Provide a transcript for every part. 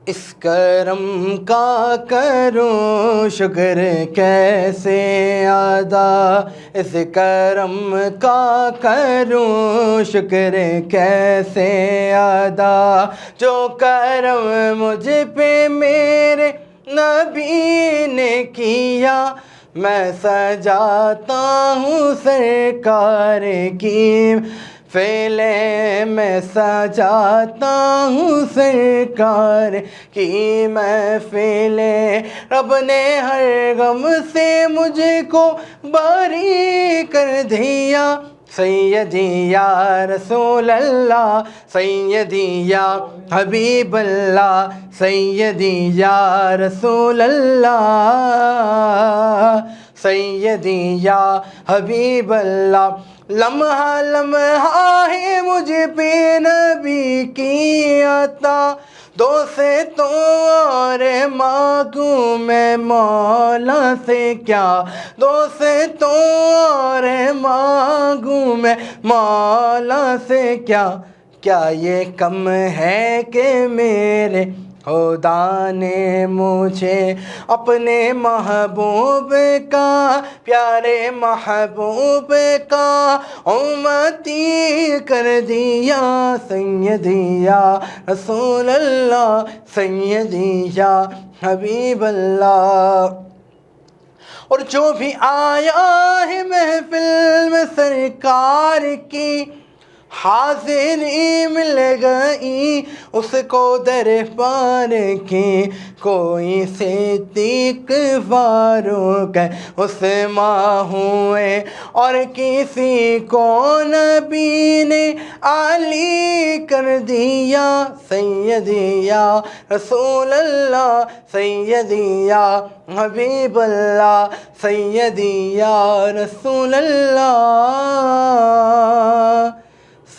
اس کرم کا کروں شکر کیسے ادا، اس کرم کا کروں شکر کیسے ادا، جو کرم مجھ پہ میرے نبی نے کیا، میں سجاتا ہوں سرکار کی فعلیں، میں سجاتا ہوں سرکار کی محفلیں، رب نے ہر غم سے مجھ کو بری کر دیا، سیدی یا رسول اللہ، سیدی یا حبیب اللہ، سیدی یا رسول اللہ، سیدی یا حبیب اللہ، لمحہ لمحہ ہے مجھ پہ نبی کی عطا، دو سے تو اور مانگوں میں مولا سے کیا، دو سے تو اور مانگوں میں مولا سے کیا، کیا یہ کم ہے کہ میرے خدا نے مجھے اپنے محبوب کا، پیارے محبوب کا امتی کر دیا، سیدی یا رسول اللہ، سیدی یا حبیب اللہ۔ اور جو بھی آیا ہے محفل میں سرکار کی، حاضری مل گئی اس کو دربار کی، کوئی صدیق فاروق عثمان ہوئے اور کسی کو نبی نے علی کر دیا، سیدی یا رسول اللہ، سیدی یا حبیب اللہ، سیدی یا رسول اللہ،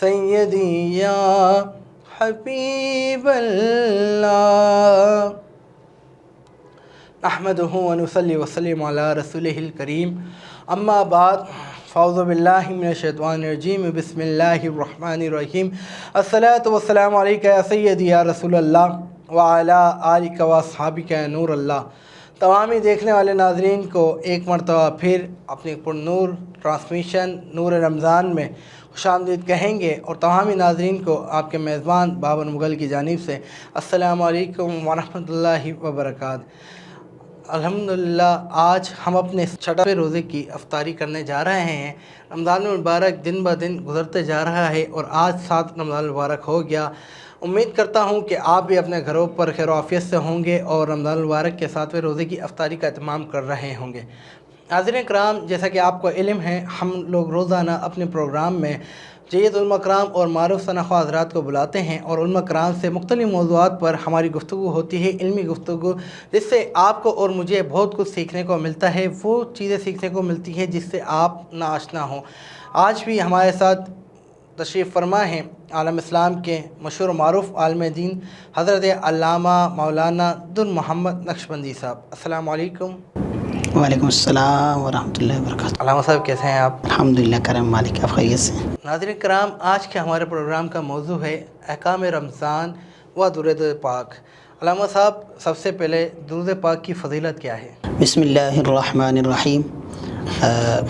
سیدی یا حبیب اللہ۔ نحمدہ ونصلی وسلم علی رسولہ الکریم، اما بعد، فاعوذ باللہ من الشیطان الرجیم، بسم اللہ الرحمن الرحیم، الصلاۃ والسلام علیک یا سیدی یا رسول اللہ وعلی آلک واصحابک یا نور اللہ۔ تمامی دیکھنے والے ناظرین کو ایک مرتبہ پھر اپنی پر نور ٹرانسمیشن نور رمضان میں خوش آمدید کہیں گے، اور تمامی ناظرین کو آپ کے میزبان بابر مغل کی جانب سے السلام علیکم ورحمۃ اللہ وبرکاتہ۔ الحمدللہ آج ہم اپنے 6ویں روزے کی افطاری کرنے جا رہے ہیں۔ رمضان المبارک دن بہ دن گزرتے جا رہا ہے اور آج 7 رمضان المبارک ہو گیا۔ امید کرتا ہوں کہ آپ بھی اپنے گھروں پر خیر و عافیت سے ہوں گے اور رمضان المبارک کے 7ویں روزے کی افطاری کا اہتمام کر رہے ہوں گے۔ ناظرین کرام، جیسا کہ آپ کو علم ہے، ہم لوگ روزانہ اپنے پروگرام میں جید علماء کرام اور معروف شناخوا حضرات کو بلاتے ہیں اور علماء کرام سے مختلف موضوعات پر ہماری گفتگو ہوتی ہے، علمی گفتگو، جس سے آپ کو اور مجھے بہت کچھ سیکھنے کو ملتا ہے، وہ چیزیں سیکھنے کو ملتی ہیں جس سے آپ ناآشنا ہوں۔ آج بھی ہمارے ساتھ تشریف فرما ہیں عالم اسلام کے مشہور و معروف عالم دین حضرت علامہ مولانا در محمد نقشبندی صاحب۔ السلام علیکم۔ وعلیکم السلام ورحمۃ اللہ وبرکاتہ۔ علامہ صاحب کیسے ہیں آپ؟ الحمدللہ کرم مالک، آپ خیریت سے؟ ناظرین کرام، آج کے ہمارے پروگرام کا موضوع ہے احکام رمضان و درود پاک۔ علامہ صاحب، سب سے پہلے درود پاک کی فضیلت کیا ہے؟ بسم اللہ الرحمن الرحیم۔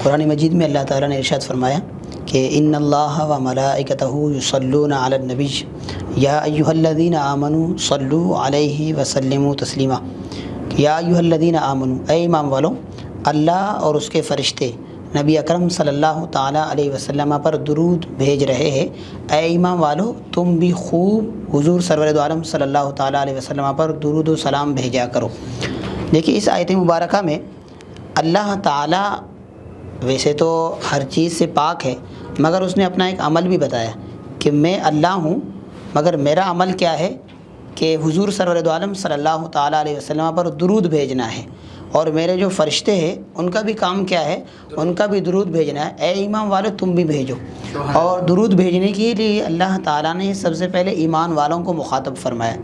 قرآن مجید میں اللہ تعالیٰ نے ارشاد فرمایا کہ ان اللہ و ملائکتہ یصلون علی النبی یا ایھا الذین آمنوا صلوا علیہ وسلموا تسلیما۔ یا ایھا الذین آمنوا، اے ایمان والو، اللہ اور اس کے فرشتے نبی اکرم صلی اللہ تعالیٰ علیہ وسلم پر درود بھیج رہے ہیں، اے ایمان والو تم بھی خوب حضور سرور دو عالم صلی اللہ تعالیٰ علیہ وسلم پر درود و سلام بھیجا کرو۔ دیکھیے، اس آیت مبارکہ میں اللہ تعالیٰ ویسے تو ہر چیز سے پاک ہے، مگر اس نے اپنا ایک عمل بھی بتایا کہ میں اللہ ہوں، مگر میرا عمل کیا ہے کہ حضور سرور دو عالم صلی اللہ تعالیٰ علیہ وسلم پر درود بھیجنا ہے۔ اور میرے جو فرشتے ہیں ان کا بھی کام کیا ہے؟ ان کا بھی درود بھیجنا ہے۔ اے ایمان والو تم بھی بھیجو۔ اور درود بھیجنے کے لیے اللہ تعالیٰ نے سب سے پہلے ایمان والوں کو مخاطب فرمایا۔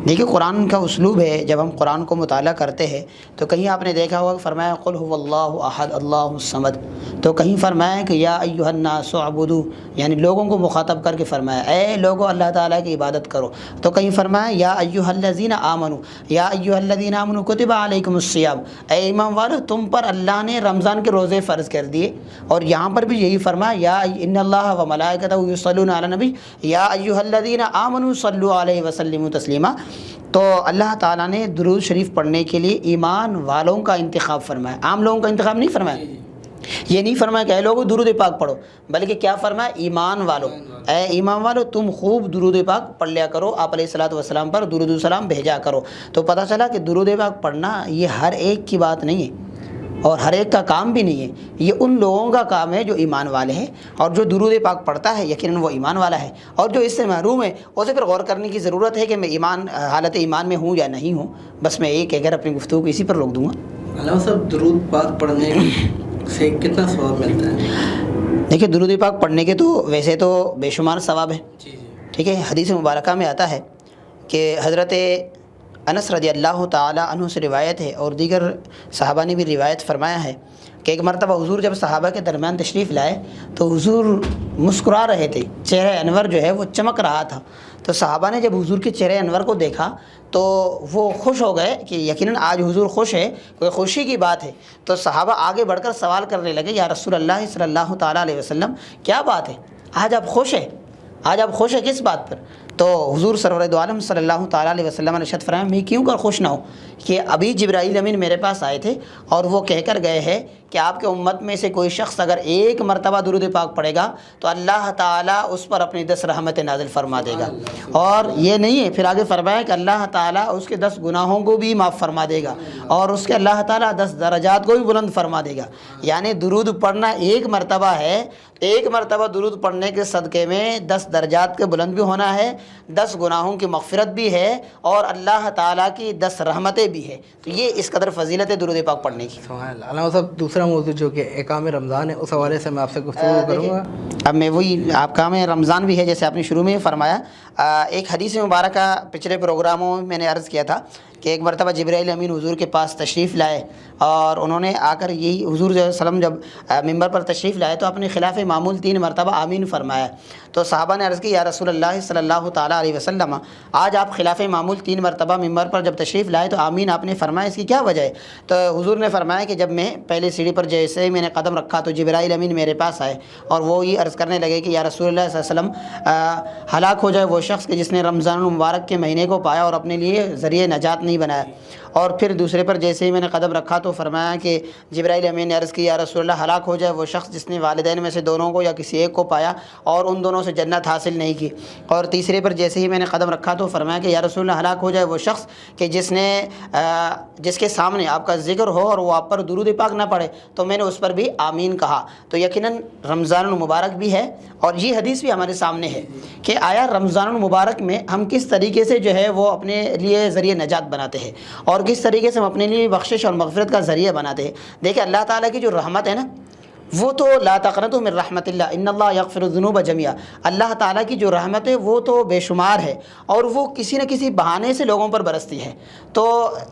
دیکھیے قرآن کا اسلوب ہے، جب ہم قرآن کو مطالعہ کرتے ہیں تو کہیں آپ نے دیکھا ہوگا فرمایا قل هو اللہ احد اللہ الصمد، تو کہیں فرمایا کہ یا ایھا الناس اعبدوا، یعنی لوگوں کو مخاطب کر کے فرمایا اے لوگو اللہ تعالیٰ کی عبادت کرو۔ تو کہیں فرمایا یا ایھا الذین آمنوا، یا ایھا الذین آمنوا کتب علیکم الصیام، اے ایمان والو تم پر اللہ نے رمضان کے روزے فرض کر دیے۔ اور یہاں پر بھی یہی فرمایا یا ان اللہ و ملائکتہ یصلون علی النبی یا ایھا الذین آمنوا صلوا علیہ وسلموا تسلیما۔ تو اللہ تعالیٰ نے درود شریف پڑھنے کے لیے ایمان والوں کا انتخاب فرمایا، عام لوگوں کا انتخاب نہیں فرمایا۔ یہ نہیں فرمایا کہ اے لوگو درود پاک پڑھو، بلکہ کیا فرمایا؟ ایمان والو، اے ایمان والو تم خوب درود پاک پڑھ لیا کرو، آپ علیہ الصلوۃ والسلام پر درود و سلام بھیجا کرو۔ تو پتہ چلا کہ درود پاک پڑھنا یہ ہر ایک کی بات نہیں ہے اور ہر ایک کا کام بھی نہیں ہے، یہ ان لوگوں کا کام ہے جو ایمان والے ہیں، اور جو درود پاک پڑھتا ہے یقیناً وہ ایمان والا ہے، اور جو اس سے محروم ہے اسے پھر غور کرنے کی ضرورت ہے کہ میں حالت ایمان میں ہوں یا نہیں ہوں۔ بس میں یہی کہہ کر اپنی گفتگو کو اسی پر روک دوں گا۔ علامہ صاحب درود پاک پڑھنے سے کتنا ثواب ملتا ہے؟ دیکھیے درود پاک پڑھنے کے تو ویسے تو بے شمار ثواب ہے، ٹھیک ہے۔ حدیث مبارکہ میں آتا ہے کہ حضرت انس رضی اللہ تعالیٰ عنہ سے روایت ہے اور دیگر صحابہ نے بھی روایت فرمایا ہے کہ ایک مرتبہ حضور جب صحابہ کے درمیان تشریف لائے تو حضور مسکرا رہے تھے، چہرہ انور جو ہے وہ چمک رہا تھا۔ تو صحابہ نے جب حضور کے چہرہ انور کو دیکھا تو وہ خوش ہو گئے کہ یقیناً آج حضور خوش ہے، کوئی خوشی کی بات ہے۔ تو صحابہ آگے بڑھ کر سوال کرنے لگے یا رسول اللہ صلی اللہ تعالیٰ علیہ وسلم کیا بات ہے، آج آپ خوش ہیں، آج آپ خوش ہیں کس بات پر؟ تو حضور سرور دو عالم صلی اللہ تعالیٰ علیہ وسلم نے ارشاد فرمایا میں کیوں کر خوش نہ ہوں کہ ابھی جبرائیل امین میرے پاس آئے تھے اور وہ کہہ کر گئے ہیں کہ آپ کے امت میں سے کوئی شخص اگر ایک مرتبہ درود پاک پڑھے گا تو اللہ تعالیٰ اس پر اپنی 10 رحمتیں نازل فرما دے گا۔ اور یہ نہیں ہے، پھر آگے فرمایا کہ اللہ تعالیٰ اس کے 10 گناہوں کو بھی معاف فرما دے گا اور اس کے اللہ تعالیٰ 10 درجات کو بھی بلند فرما دے گا۔ یعنی درود پڑھنا ایک مرتبہ ہے، ایک مرتبہ درود پڑھنے کے صدقے میں 10 درجات کے بلند بھی ہونا ہے، 10 گناہوں کی مغفرت بھی ہے اور اللہ تعالیٰ کی 10 رحمتیں بھی ہے۔ تو یہ اس قدر فضیلت ہے درود پاک پڑھنے کی۔ سبحان اللہ۔ علامہ صاحب دوسرا موضوع جو کہ احکام رمضان ہے اس حوالے سے میں آپ سے گفتگو کروں گا۔ اب میں وہی آپ کا میں رمضان بھی ہے جیسے آپ نے شروع میں فرمایا، ایک حدیث مبارکہ پچھلے پروگراموں میں نے عرض کیا تھا کہ ایک مرتبہ جبرائیل امین حضور کے پاس تشریف لائے اور انہوں نے آ کر یہی حضور صلی اللہ علیہ وسلم جب ممبر پر تشریف لائے تو اپنے خلاف معمول 3 مرتبہ آمین فرمایا۔ تو صحابہ نے عرض کی یا رسول اللہ صلی اللہ تعالیٰ علیہ وسلم آج آپ خلاف معمول 3 مرتبہ ممبر پر جب تشریف لائے تو آمین آپ نے فرمایا، اس کی کیا وجہ ہے؟ تو حضور نے فرمایا کہ جب میں پہلے سیڑھی پر جیسے ہی میں نے قدم رکھا تو جبرائیل امین میرے پاس آئے اور وہ یہ عرض کرنے لگے کہ یا رسول اللہ صلی اللہ علیہ وسلم ہلاک ہو جائے وہ شخص کہ جس نے رمضان المبارک کے مہینے کو پایا اور اپنے لیے ذریعہ نجات نہیں بنایا۔ اور پھر دوسرے پر جیسے ہی میں نے قدم رکھا تو فرمایا کہ جبرائیل امین نے عرض کی یا رسول اللہ ہلاک ہو جائے وہ شخص جس نے والدین میں سے دونوں کو یا کسی ایک کو پایا اور ان دونوں سے جنت حاصل نہیں کی۔ اور تیسرے پر جیسے ہی میں نے قدم رکھا تو فرمایا کہ یا رسول اللہ ہلاک ہو جائے وہ شخص کہ جس کے سامنے آپ کا ذکر ہو اور وہ آپ پر درود پاک نہ پڑھے، تو میں نے اس پر بھی آمین کہا۔ تو یقیناً رمضان المبارک بھی ہے اور یہ حدیث بھی ہمارے سامنے ہے کہ آیا رمضان المبارک میں ہم کس طریقے سے جو ہے وہ اپنے لیے ذریعہ نجات بناتے ہیں اور کس طریقے سے ہم اپنے لیے بخشش اور مغفرت کا ذریعہ بناتے ہیں۔ دیکھیں اللہ تعالیٰ کی جو رحمت ہے نا وہ تو لا تقنطوا من رحمت اللہ ان اللہ یغفر الذنوب جميعا، اللہ تعالیٰ کی جو رحمت ہے وہ تو بے شمار ہے اور وہ کسی نہ کسی بہانے سے لوگوں پر برستی ہے۔ تو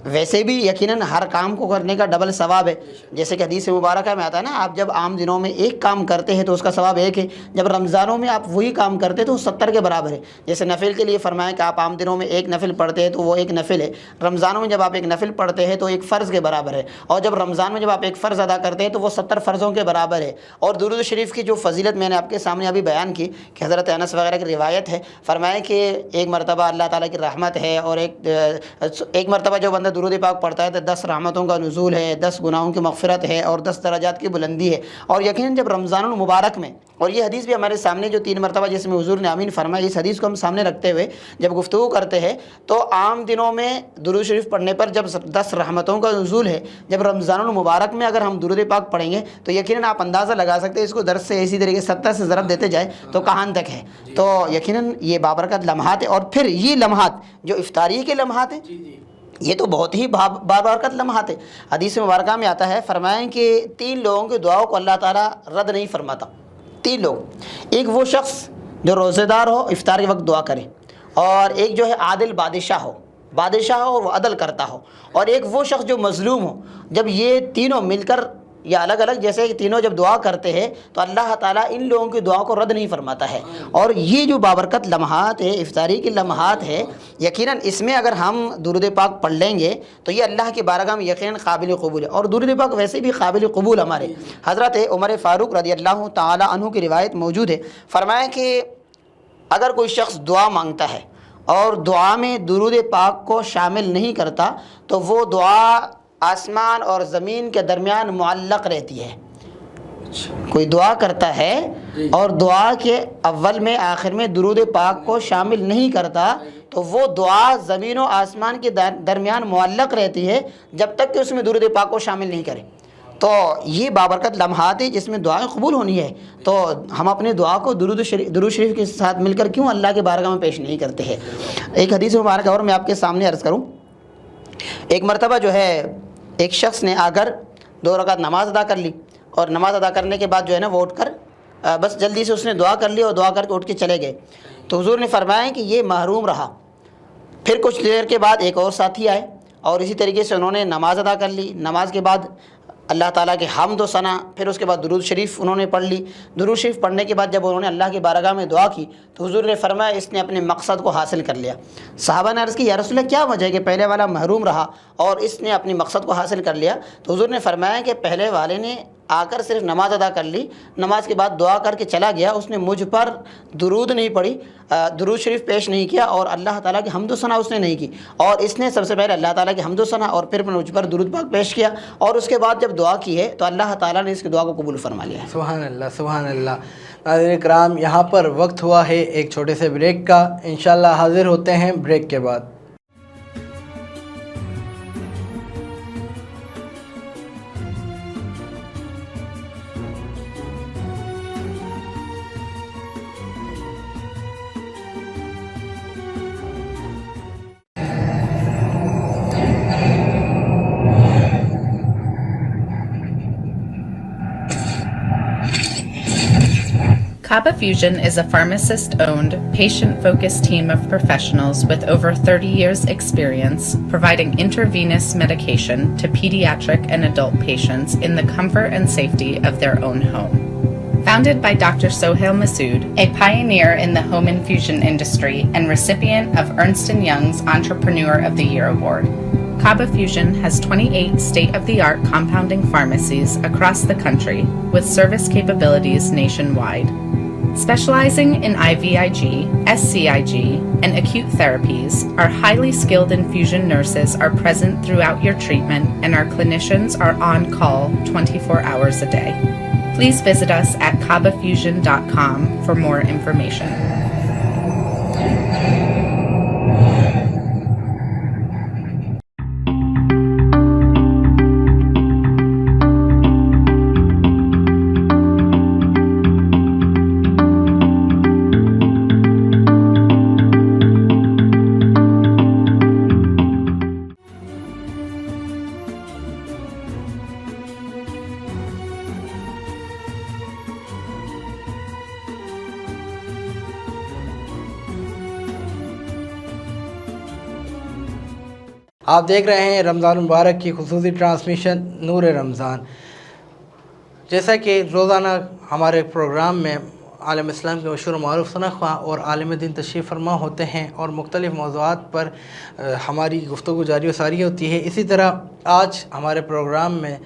ویسے بھی یقیناً ہر کام کو کرنے کا ڈبل ثواب ہے، جیسے کہ حدیث مبارکہ میں آتا ہے نا آپ جب عام دنوں میں ایک کام کرتے ہیں تو اس کا ثواب ایک ہے، جب رمضانوں میں آپ وہی کام کرتے تو 70 کے برابر ہے۔ جیسے نفل کے لیے فرمایا کہ آپ عام دنوں میں ایک نفل پڑھتے ہیں تو وہ ایک نفل ہے، رمضانوں میں جب آپ ایک نفل پڑھتے ہیں تو ایک فرض کے برابر ہے، اور جب رمضان میں جب آپ ایک فرض ادا کرتے ہیں تو وہ 70 فرضوں کے برابر ہے۔ اور درود شریف کی جو فضیلت میں نے آپ کے سامنے ابھی بیان کی کہ حضرت انس وغیرہ کی روایت ہے، فرمایا کہ ایک مرتبہ اللہ تعالیٰ کی رحمت ہے اور ایک مرتبہ جو بندہ درود پاک پڑھتا ہے تو 10 رحمتوں کا نزول ہے، 10 گناہوں کی مغفرت ہے اور 10 درجات کی بلندی ہے۔ اور یقیناً جب رمضان المبارک میں، اور یہ حدیث بھی ہمارے سامنے جو 3 مرتبہ جس میں حضور نے آمین فرمایا، اس حدیث کو ہم سامنے رکھتے ہوئے جب گفتگو کرتے ہیں تو عام دنوں میں درود شریف پڑھنے پر جب 10 رحمتوں کا نزول ہے، جب رمضان المبارک میں اگر ہم درود پاک پڑھیں گے تو یقیناً آپ اندازہ لگا سکتے ہیں اس کو 10 سے اسی طریقے 70 سے ضرب دیتے جائے تو کہاں تک ہے۔ تو یقیناً یہ بابرکت لمحات ہے۔ اور پھر یہ لمحات جو افطاری کے لمحات ہیں یہ تو بہت ہی بابرکت لمحات ہے۔ حدیث مبارکہ میں آتا ہے، فرمائیں کہ 3 لوگوں کی دعاؤں کو اللہ تعالیٰ رد نہیں فرماتا۔ 3 لوگ، ایک وہ شخص جو روزے دار ہو، افطار کے وقت دعا کرے، اور ایک جو ہے عادل بادشاہ ہو اور وہ عدل کرتا ہو، اور ایک وہ شخص جو مظلوم ہو۔ جب یہ تینوں مل کر یا الگ الگ جیسے کہ تینوں جب دعا کرتے ہیں تو اللہ تعالیٰ ان لوگوں کی دعا کو رد نہیں فرماتا ہے۔ اور یہ جو بابرکت لمحات ہے، افطاری کی لمحات ہے، یقیناً اس میں اگر ہم درود پاک پڑھ لیں گے تو یہ اللہ کی بارگاہ میں یقیناً قابل قبول ہے۔ اور درود پاک ویسے بھی قابل قبول ہمارے حضرت عمر فاروق رضی اللہ تعالیٰ عنہ کی روایت موجود ہے، فرمایا کہ اگر کوئی شخص دعا مانگتا ہے اور دعا میں درود پاک کو شامل نہیں کرتا تو وہ دعا آسمان اور زمین کے درمیان معلق رہتی ہے۔ کوئی دعا کرتا ہے اور دعا کے اول میں آخر میں درود پاک کو شامل نہیں کرتا تو وہ دعا زمین و آسمان کے درمیان معلق رہتی ہے جب تک کہ اس میں درود پاک کو شامل نہیں کرے۔ تو یہ بابرکت لمحات ہیں جس میں دعائیں قبول ہونی ہے، تو ہم اپنے دعا کو درود شریف کے ساتھ مل کر کیوں اللہ کے بارگاہ میں پیش نہیں کرتے ہیں۔ ایک حدیث مبارکہ اور میں آپ کے سامنے عرض کروں۔ ایک مرتبہ جو ہے ایک شخص نے آ کر 2 رکعت نماز ادا کر لی، اور نماز ادا کرنے کے بعد جو ہے نا وہ اٹھ کر بس جلدی سے اس نے دعا کر لی اور دعا کر کے اٹھ کے چلے گئے۔ تو حضور نے فرمایا کہ یہ محروم رہا۔ پھر کچھ دیر کے بعد ایک اور ساتھی آئے اور اسی طریقے سے انہوں نے نماز ادا کر لی، نماز کے بعد اللہ تعالیٰ کے حمد و ثنا، پھر اس کے بعد درود شریف انہوں نے پڑھ لی۔ درود شریف پڑھنے کے بعد جب انہوں نے اللہ کی بارگاہ میں دعا کی تو حضور نے فرمایا اس نے اپنے مقصد کو حاصل کر لیا۔ صحابہ نے عرض کی یا رسول اللہ کیا وجہ ہے کہ پہلے والا محروم رہا اور اس نے اپنی مقصد کو حاصل کر لیا؟ تو حضور نے فرمایا کہ پہلے والے نے آ کر صرف نماز ادا کر لی، نماز کے بعد دعا کر کے چلا گیا، اس نے مجھ پر درود نہیں پڑھی، درود شریف پیش نہیں کیا، اور اللہ تعالیٰ کی حمد و ثنا اس نے نہیں کی، اور اس نے سب سے پہلے اللہ تعالیٰ کی حمد و ثنا اور پھر مجھ پر درود پاک پیش کیا، اور اس کے بعد جب دعا کی ہے تو اللہ تعالیٰ نے اس کی دعا کو قبول فرما لیا ہے۔ سبحان اللہ، سبحان اللہ۔ ناظرین کرام، یہاں پر وقت ہوا ہے ایک چھوٹے سے بریک کا، انشاءاللہ حاضر ہوتے ہیں بریک کے بعد۔ Kaba Fusion is a pharmacist-owned, patient-focused team of professionals with over 30 years' experience providing intravenous medication to pediatric and adult patients in the comfort and safety of their own home. Founded by Dr. Sohail Masood, a pioneer in the home infusion industry and recipient of Ernst & Young's Entrepreneur of the Year Award, Kaba Fusion has 28 state-of-the-art compounding pharmacies across the country with service capabilities nationwide. Specializing in IVIG, SCIG, and acute therapies, our highly skilled infusion nurses are present throughout your treatment and our clinicians are on call 24 hours a day. Please visit us at kabafusion.com for more information. آپ دیکھ رہے ہیں رمضان المبارک کی خصوصی transmission نور رمضان۔ جیسا کہ روزانہ ہمارے پروگرام میں عالم اسلام کے مشہور و معروف ثنا خواں اور عالم دین تشریف فرما ہوتے ہیں اور مختلف موضوعات پر ہماری گفتگو جاری و ساری ہوتی ہے، اسی طرح آج ہمارے پروگرام میں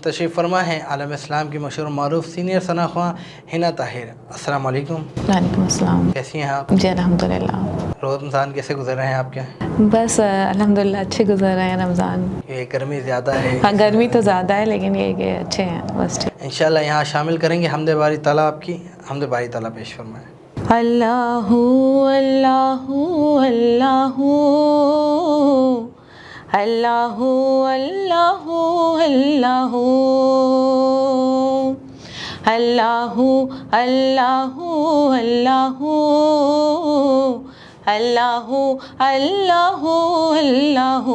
تشریف فرما ہے عالم اسلام کی مشہور و معروف سینئر ثنا خواں حنا طاہر۔ السلام علیکم۔ وعلیکم السلام۔ کیسی ہیں آپ؟ جی الحمدللہ۔ رمضان کیسے گزر رہے ہیں آپ کے؟ بس الحمدللہ اچھے گزر رہے ہیں رمضان۔ یہ گرمی زیادہ ہے؟ ہاں گرمی تو زیادہ ہے لیکن یہ کہ اچھے ہیں بس ٹھیک۔ انشاءاللہ یہاں شامل کریں گے حمد باری تعالیٰ، آپ کی حمد باری تعالیٰ پیش فرمائیں۔ اللہ اللہ اللہ اللہ اللہ اللہ اللہ اللہ اللہ اللہ اللہ اللہ.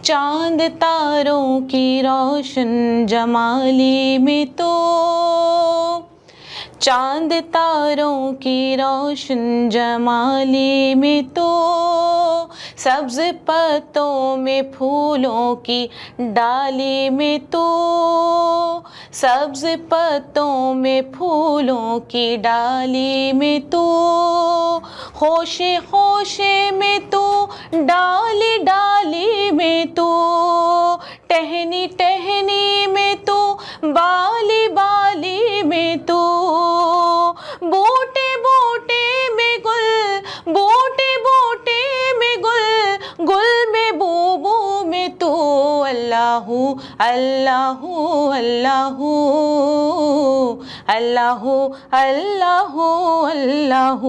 چاند تاروں کی روشن جمالی میں تو، چاند تاروں کی روشن جمالی میں تو، سبز پتوں میں پھولوں کی ڈالی میں تو، سبز پتوں میں پھولوں کی ڈالی میں تو، خوشے خوشے میں تو، ڈالی ڈالی میں تو، ٹہنی ٹہنی میں تو، بالی بالی میں تو، بوٹے بوٹے میں گل، بوٹے بوٹے میں گل، گل میں بو بو میں تو، اللہ اللہ اللہ اللہ اللہ اللہ.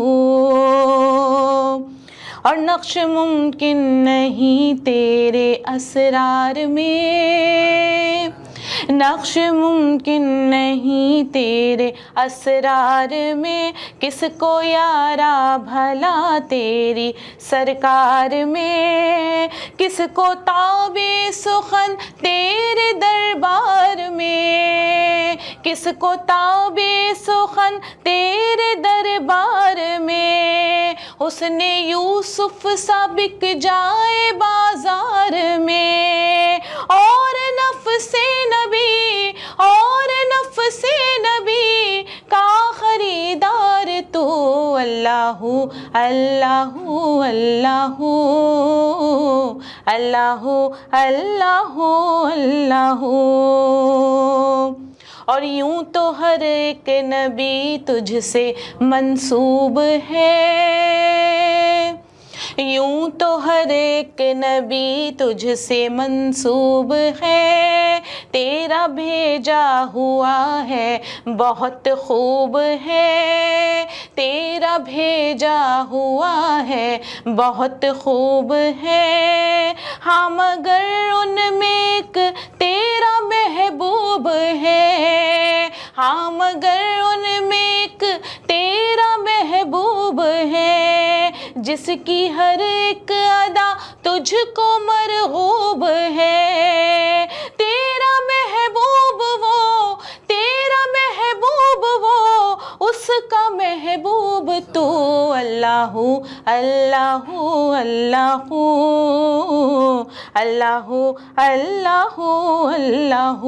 اور نقش ممکن نہیں تیرے اسرار میں، نقش ممکن نہیں تیرے اسرار میں، کس کو یارا بھلا تیری سرکار میں، کس کو تابع سخن تیرے دربار میں، کس کو تابع سخن تیرے دربار میں، حسن یوسف سا بک جائے بازار میں، اور نفس نبی، اور نفس نبی کا خریدار تو، اللہ اللہ اللہ اللہ اللہ اللہ. اور یوں تو ہر ایک نبی تجھ سے منسوب ہے، یوں تو ہر ایک نبی تجھ سے منسوب ہے، تیرا بھیجا ہوا ہے بہت خوب ہے، تیرا بھیجا ہوا ہے بہت خوب ہے، ہاں مگر ان میں ایک تیرا محبوب ہے، ہاں مگر ان میں ایک تیرا محبوب ہے، جس کی ہر ایک ادا تجھ کو مرغوب ہے، تیرا محبوب وہ، تیرا محبوب وہ، اس کا محبوب تو، اللہ اللہ اللہ اللہ اللہ اللہ.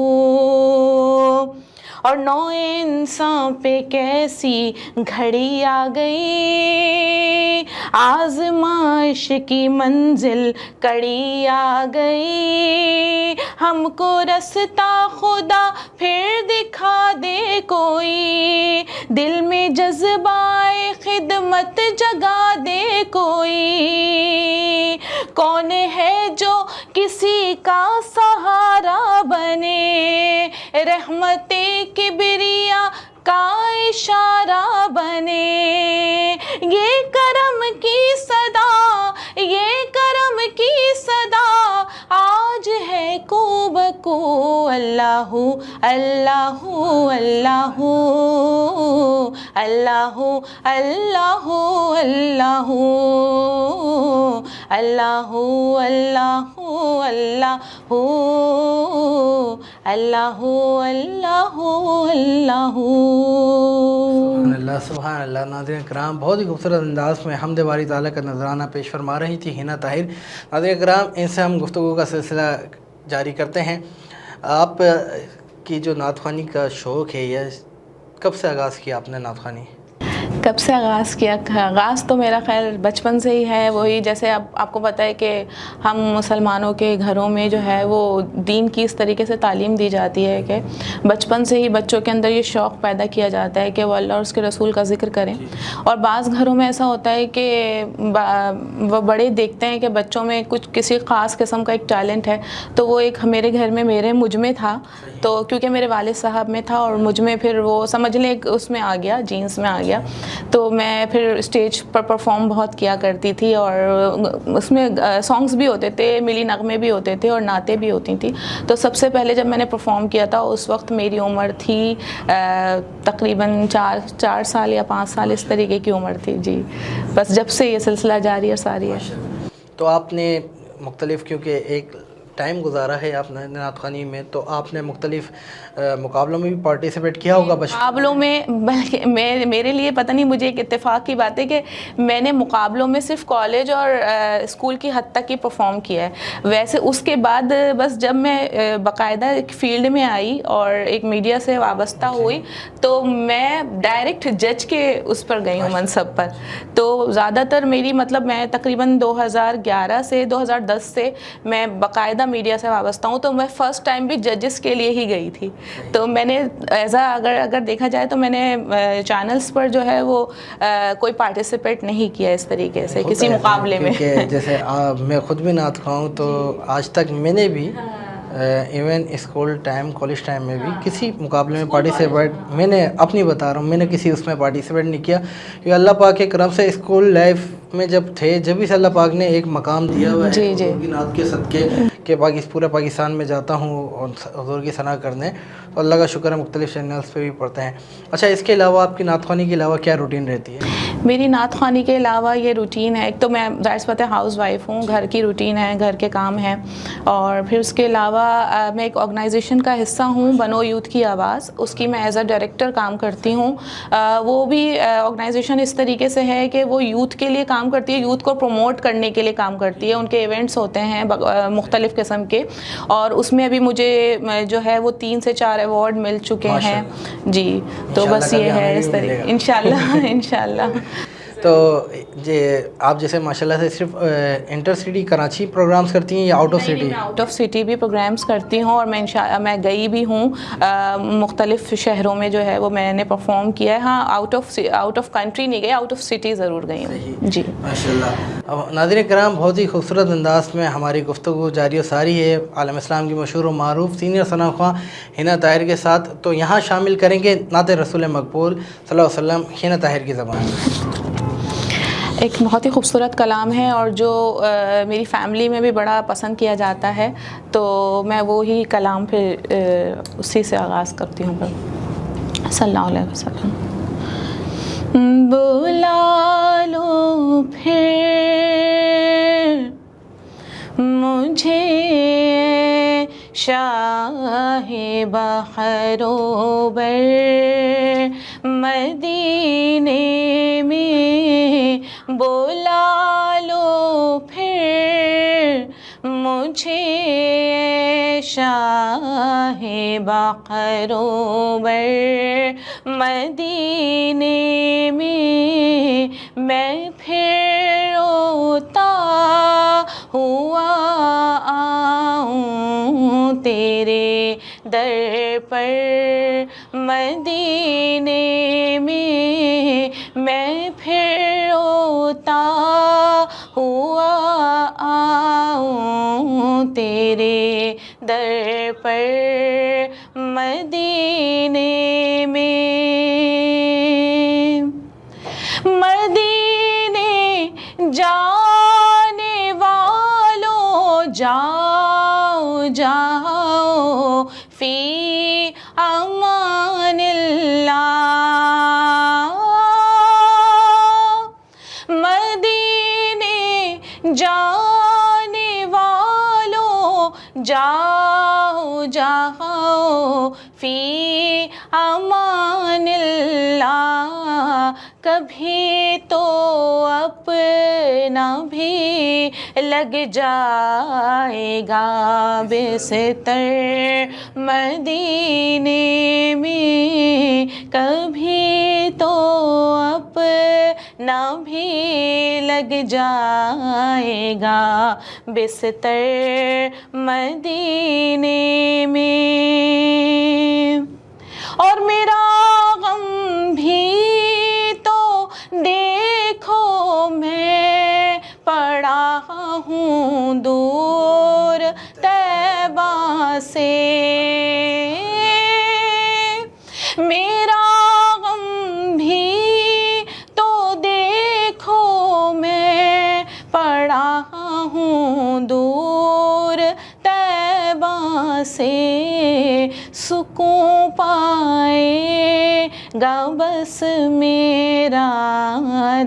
اور نو انسان پہ کیسی گھڑی آ گئی، آزمائش کی منزل کڑی آ گئی، ہم کو رستہ خدا پھر دکھا دے کوئی، دل میں جذبہ خدمت جگا دے کوئی، کون ہے جو کسی کا سہارا بنے، رحمت کبریا کا اشارہ بنے، یہ کرم کی صدا، یہ کرم کی صدا آج ہے کو بکو، اللہ اللہ اللہ اللہ اللہ اللہ اللہ اللہ اللہ اللہ اللہ. سبحان اللہ سبحان اللہ. ناظرین کرام، بہت ہی خوبصورت انداز میں حمد باری تعالیٰ کا نذرانہ پیش فرما رہی تھی حنا طاہر. ناظرین کرام، ان سے ہم گفتگو کا سلسلہ جاری کرتے ہیں. آپ کی جو نعت خوانی کا شوق ہے، یہ کب سے آغاز کیا آپ نے نعت خوانی؟ کب سے آغاز کیا؟ آغاز تو میرا خیر بچپن سے ہی ہے. وہی جیسے اب آپ کو پتہ ہے کہ ہم مسلمانوں کے گھروں میں جو ہے وہ دین کی اس طریقے سے تعلیم دی جاتی ہے کہ بچپن سے ہی بچوں کے اندر یہ شوق پیدا کیا جاتا ہے کہ وہ اللہ اور اس کے رسول کا ذکر کریں. اور بعض گھروں میں ایسا ہوتا ہے کہ وہ بڑے دیکھتے ہیں کہ بچوں میں کچھ کسی خاص قسم کا ایک ٹیلنٹ ہے، تو وہ ایک میرے گھر میں مجھ میں تھا تو کیونکہ میرے والد صاحب میں تھا اور مجھ میں پھر وہ سمجھ لیں اس میں آ گیا، جینس میں آ گیا، تو میں پھر اسٹیج پر پرفارم بہت کیا کرتی تھی اور اس میں سانگس بھی ہوتے تھے، ملی نغمے بھی ہوتے تھے اور نعتیں بھی ہوتی تھیں. تو سب سے پہلے جب میں نے پرفارم کیا تھا اس وقت میری عمر تھی تقریباً 4 سال یا 5 سال اس طریقے کی عمر تھی. جی بس جب سے یہ سلسلہ جاری اور ساری ہے. تو آپ نے مختلف، کیونکہ ایک ٹائم گزارا ہے آپ نے نعت خوانی میں، تو آپ نے مختلف مقابلوں میں بھی پارٹیسپیٹ کیا ہوگا مقابلوں میں، بلکہ میرے لیے پتہ نہیں، مجھے ایک اتفاق کی بات ہے کہ میں نے مقابلوں میں صرف کالج اور اسکول کی حد تک ہی پرفارم کیا ہے. ویسے اس کے بعد بس جب میں باقاعدہ ایک فیلڈ میں آئی اور ایک میڈیا سے وابستہ ہوئی تو میں ڈائریکٹ جج کے اس پر گئی ہوں منصب پر. تو زیادہ تر میری مطلب میں تقریباً 2011 سے 2010 سے میں باقاعدہ میڈیا سے وابستہ ہوں. تو میں فرسٹ ٹائم بھی ججز کے لیے ہی گئی تھی. تو میں نے ایز اگر دیکھا جائے تو میں نے چینلز پر جو ہے وہ کوئی پارٹیسپیٹ نہیں کیا اس طریقے سے کسی مقابلے میں. کیونکہ جیسے میں خود بھی نعت خواہ ہوں، تو آج تک میں نے بھی even school time, college time میں بھی کسی مقابلے میں پارٹیسپیٹ، میں نے اپنی بتا رہا ہوں، میں نے کسی اس میں پارٹیسپیٹ نہیں کیا. کیونکہ اللہ پاک کے کرم سے اسکول لائف میں جب تھے، جب ہی سے اللہ پاک نے ایک مقام دیا ہوا ہے حضور کی نعت کے صدقے کہ پورے پاکستان میں جاتا ہوں اور حضور کی ثنا کرنے، تو اللہ کا شکر ہے مختلف چینلز پہ بھی پڑھتے ہیں. اچھا، اس کے علاوہ آپ کی نعت خوانی کے علاوہ کیا روٹین رہتی ہے؟ میری نعت خوانی کے علاوہ یہ روٹین ہے، ایک تو میں ظاہر سی بات ہے ہاؤس وائف ہوں، گھر کی روٹین ہے، گھر کے کام ہیں، اور پھر اس کے علاوہ میں ایک آرگنائزیشن کا حصہ ہوں، بنو یوتھ کی آواز، اس کی میں ایز اے ڈائریکٹر کام کرتی ہوں. وہ بھی آرگنائزیشن اس طریقے سے ہے کہ وہ یوتھ کے لیے کام کرتی ہے، یوتھ کو پروموٹ کرنے کے لیے کام کرتی ہے. ان کے ایونٹس ہوتے ہیں مختلف قسم کے، اور اس میں ابھی مجھے جو ہے وہ 3 سے 4 ایوارڈ مل چکے ہیں. جی تو بس یہ ہے اس طریقے، انشاءاللہ. تو آپ جیسے ماشاءاللہ سے صرف انٹر سٹی کراچی پروگرامز کرتی ہیں یا out of city? Out of city بھی پروگرامز کرتی ہوں، اور میں گئی بھی ہوں مختلف شہروں میں جو ہے وہ میں نے پرفارم کیا ہے. ہاں، آؤٹ آف کنٹری نہیں گئی، آؤٹ آف سٹی ضرور گئی ہوں. جی ماشاءاللہ. ناظرین کرام، بہت ہی خوبصورت انداز میں ہماری گفتگو جاری و ساری ہے عالم اسلام کی مشہور و معروف سینئر ثنا خواں حنا طاہر کے ساتھ. تو یہاں شامل کریں گے نعت رسول مقبول صلی اللہ علیہ وسلم حنا طاہر کی زبان میں. ایک بہت ہی خوبصورت کلام ہے اور جو میری فیملی میں بھی بڑا پسند کیا جاتا ہے، تو میں وہی کلام پھر اسی سے آغاز کرتی ہوں. صلی اللہ علیہ وسلم. بلا لو پھر مجھے شاہ بحروبر مدینے میں، بلا لو پھر مجھے شاہ بحروبر مدینے میں. میں پھر روتا ہوا آؤں تیرے در پر مدینے میں. میں پھر روتا ہوا آؤں تیرے در پر مدینے میں. مدینے جانے والوں جاؤ جاؤ فی امان اللہ. مدینے جانے والوں جاؤ جاؤ فی امان اللہ. کبھی تو اپنا بھی لگ جائے گا بستر مدینے میں. کبھی تو اپنا بھی لگ جائے گا بستر مدینے میں. اور میرا غم بھی تو دیکھو میں پڑا ہوں دور طیبہ سے. گا بس میرا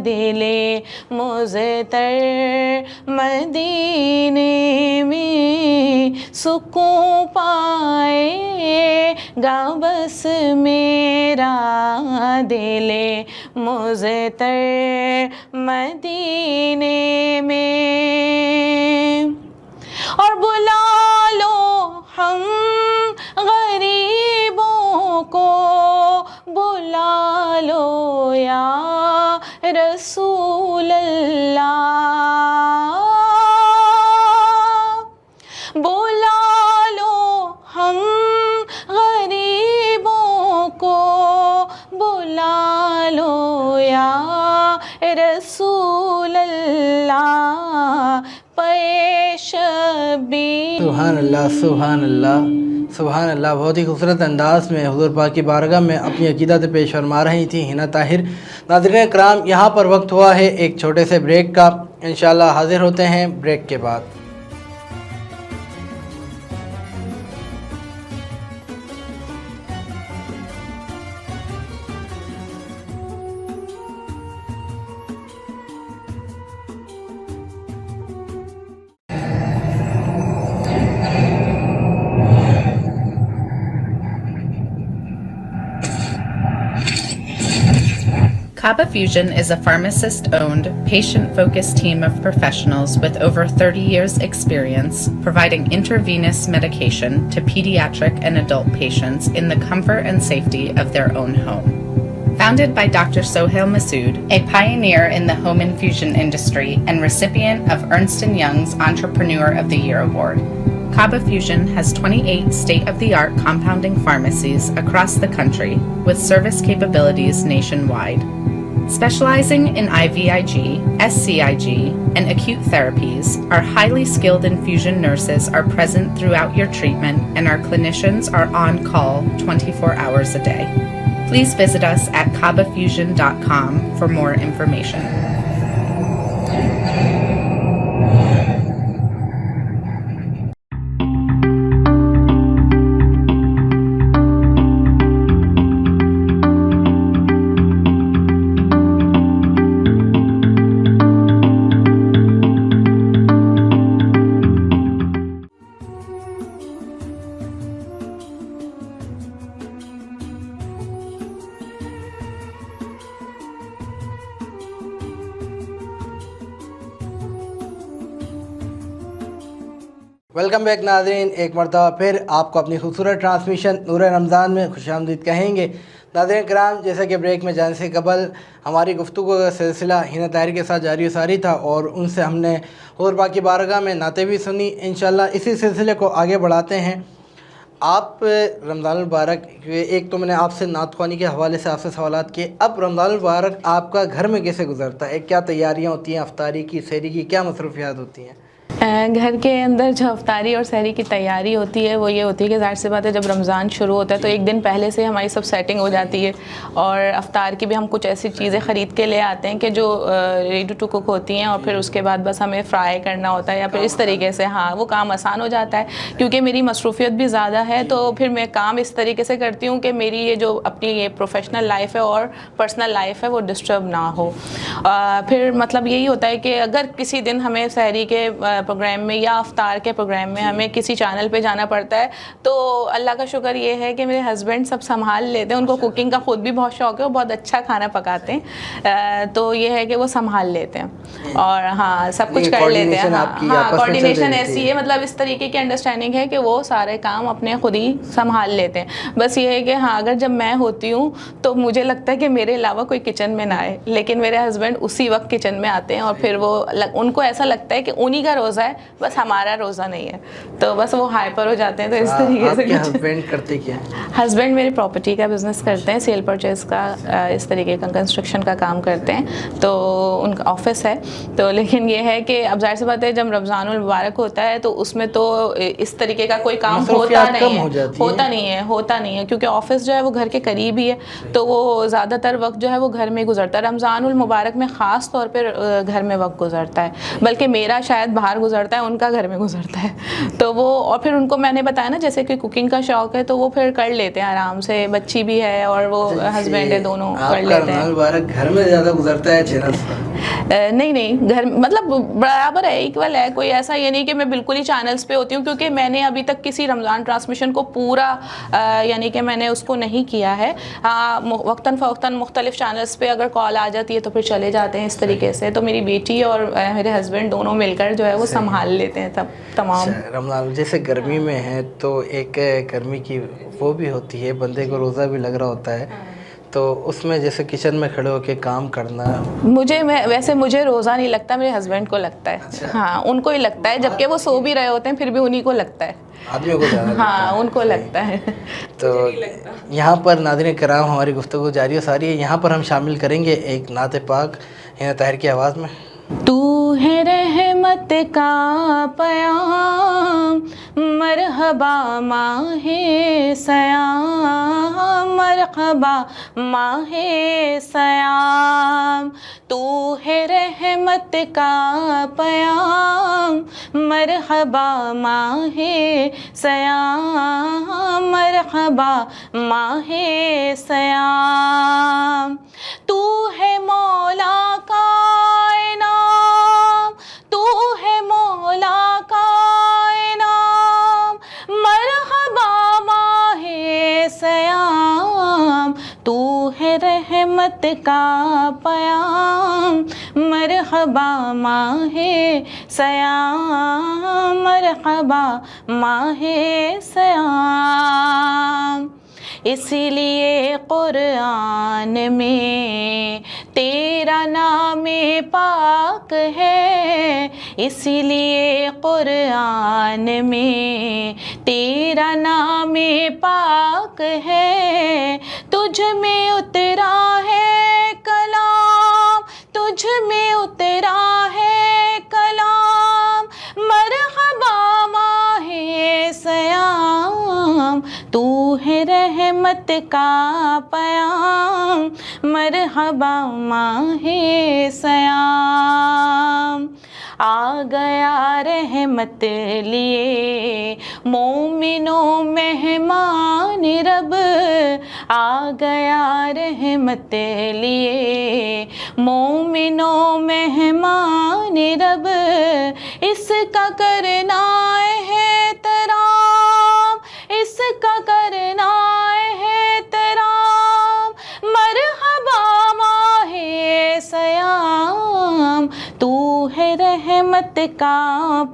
دل مضطر مدینے میں سکون پائے گا بس میرا دل مضطر مدینے میں اور بلا لو ہم غریبوں کو بلا لو یا رسول اللہ بلا لو ہم غریبوں کو بلا لو یا رسول اللہ پیش بھی. سبحان اللہ سبحان اللہ سبحان اللہ. بہت ہی خوبصورت انداز میں حضور پاک کی بارگاہ میں اپنی عقیدت پیش فرما رہی تھیں حنا طاہر. ناظرین اکرام، یہاں پر وقت ہوا ہے ایک چھوٹے سے بریک کا. انشاءاللہ حاضر ہوتے ہیں بریک کے بعد. Kaba Fusion is a pharmacist-owned, patient-focused team of professionals with over 30 years' experience providing intravenous medication to pediatric and adult patients in the comfort and safety of their own home. Founded by Dr. Sohail Masood, a pioneer in the home infusion industry and recipient of Ernst & Young's Entrepreneur of the Year Award, Kaba Fusion has 28 state-of-the-art compounding pharmacies across the country with service capabilities nationwide. Specializing in IVIG, SCIG, and acute therapies, our highly skilled infusion nurses are present throughout your treatment and our clinicians are on call 24 hours a day. Please visit us at kabafusion.com for more information. Welcome back ناظرین، ایک مرتبہ پھر آپ کو اپنی خوبصورت transmission نور رمضان میں خوش آمدید کہیں گے. ناظرین کرام، جیسا کہ بریک میں جانے سے قبل ہماری گفتگو کا سلسلہ حنا طاہر کے ساتھ جاری و ساری تھا اور ان سے ہم نے حضور پاک کی بارگاہ میں نعتیں بھی سنی. انشاءاللہ اسی سلسلے کو آگے بڑھاتے ہیں. آپ رمضان المبارک، ایک تو میں نے آپ سے نعت خوانی کے حوالے سے آپ سے سوالات کیے، اب رمضان المبارک آپ کا گھر میں کیسے گزرتا ہے؟ کیا تیاریاں ہوتی ہیں افطاری کی، سحری کی، کیا مصروفیات ہوتی ہیں؟ گھر کے اندر جو افطاری اور سحری کی تیاری ہوتی ہے وہ یہ ہوتی ہے کہ ظاہر سی بات ہے جب رمضان شروع ہوتا ہے تو ایک دن پہلے سے ہماری سب سیٹنگ ہو جاتی ہے اور افطار کی بھی ہم کچھ ایسی چیزیں خرید کے لے آتے ہیں کہ جو ریڈی ٹو کوک ہوتی ہیں اور پھر اس کے بعد بس ہمیں فرائی کرنا ہوتا ہے یا پھر اس طریقے سے ہاں وہ کام آسان ہو جاتا ہے. کیونکہ میری مصروفیت بھی زیادہ ہے تو پھر میں کام اس طریقے سے کرتی ہوں کہ میری یہ جو اپنی یہ پروفیشنل لائف ہے اور پرسنل لائف ہے وہ ڈسٹرب نہ ہو. پھر مطلب یہی ہوتا ہے کہ اگر کسی دن ہمیں سحری کے پروگرام میں یا افطار کے پروگرام میں ہمیں کسی چینل پہ جانا پڑتا ہے تو اللہ کا شکر یہ ہے کہ میرے ہسبینڈ سب سنبھال لیتے ہیں. ان کو کوکنگ کا خود بھی بہت شوق ہے، وہ بہت اچھا کھانا پکاتے ہیں تو یہ ہے کہ وہ سنبھال لیتے ہیں اور ہاں سب کچھ کر لیتے ہیں. ہاں کوارڈینیشن ایسی ہے، مطلب اس طریقے کی انڈرسٹینڈنگ ہے کہ وہ سارے کام اپنے خود ہی سنبھال لیتے ہیں. بس یہ ہے کہ ہاں اگر جب میں ہوتی ہوں تو مجھے لگتا ہے کہ میرے علاوہ کوئی کچن میں نہ آئے، لیکن میرے ہسبینڈ اسی وقت کچن میں آتے ہیں اور پھر وہ ان کو ایسا لگتا ہے کہ انہی کا روزہ ہے، بس ہمارا روزہ نہیں ہے، تو بس وہ ہائپر ہو جاتے ہیں. تو اس طریقے سے ہسبینڈ کرتے کیا؟ ہسبینڈ میرے پراپرٹی کا بزنس کرتے ہیں، سیل پرچیز کا، اس طریقے کا کنسٹرکشن کا کام کرتے ہیں، تو ان کا آفس ہے. تو لیکن یہ ہے کہ اب ظاہر سی بات ہے جب رمضان المبارک ہوتا ہے تو اس میں تو اس طریقے کا کوئی کام ہوتا نہیں ہے کیونکہ آفس جو ہے وہ گھر کے قریب ہی ہے تو وہ زیادہ تر وقت جو ہے وہ گھر میں گزرتا ہے. رمضان المبارک میں خاص طور پر گھر میں وقت گزرتا ہے، بلکہ میرا شاید باہر گزرتا ہے ان کا گھر میں گزرتا ہے. تو وہ اور پھر ان کو میں نے بتایا نا جیسے کہ کوکنگ کا شوق ہے تو وہ پھر کر لیتے ہیں آرام سے, بچی بھی ہے اور وہ ہسبینڈ ہے, دونوں کر لیتے ہیں. مبارک گھر میں زیادہ گزرتا ہے چینلز پر؟ نہیں گھر مطلب برابر ہے, ایکول ہے, کوئی ایسا یہ نہیں کہ میں بالکل ہی چینلز پہ ہوتی ہوں, کیونکہ میں نے ابھی تک کسی رمضان ٹرانسمیشن کو پورا یعنی کہ میں نے اس کو نہیں کیا ہے. وقتاً فوقتاً مختلف چینلز پہ اگر کال آ جاتی ہے تو پھر چلے جاتے ہیں اس طریقے سے. تو میری بیٹی اور میرے ہسبینڈ دونوں مل کر جو ہے وہ سنبھال لیتے ہیں تمام. رمضان جیسے گرمی میں ہے تو ایک گرمی کی وہ بھی ہوتی ہے, بندے کو روزہ بھی لگ رہا ہوتا ہے, تو اس میں جیسے کچن میں کھڑے ہو کے کام کرنا. مجھے روزہ نہیں لگتا, میرے ہسبینڈ کو لگتا ہے. ہاں ان کو ہی لگتا ہے, جبکہ وہ سو بھی رہے ہوتے ہیں پھر بھی انہیں کو لگتا ہے, آدمیوں کو زیادہ. ہاں ان کو لگتا ہے. تو یہاں پر ناظرین کرام ہماری گفتگو جاری و ساری ہے. یہاں پر ہم شامل کریں گے ایک نعت پاک ہنا طاہر کی آواز میں. تو ہے رحمت کا پیام مرحبا ماہ سیام, مرحبا ماہ سیام. تو ہے رحمت کا پیام مرحبا ماہ سیام, مرحبا ماہ سیام. تو ہے مولا کا انعام, تو ہے مولا کا انعام, مرحبا ماہ سیام. تو ہے رحمت کا پیام مرحبا ماہ سیام, مرحبا ماہ سیام. اسی لیے قرآن میں تیرا نام پاک ہے, اسی لیے قرآن میں تیرا نام پاک ہے. تجھ میں اترا ہے کلام, تجھ میں اترا ہے کلام, مرحبا ماہ سیام. تو ہے رحمت کا پیام مرحبا ماہ سیام. آ گیا رحمت لیے مومنوں مہمان رب, آ گیا رحمت لیے مومنوں مہمان رب. اس کا کرنا ہے احترام, اس کا کرنا ہے احترام, مرحبا ماہ سیام. تو ہے رحمت کا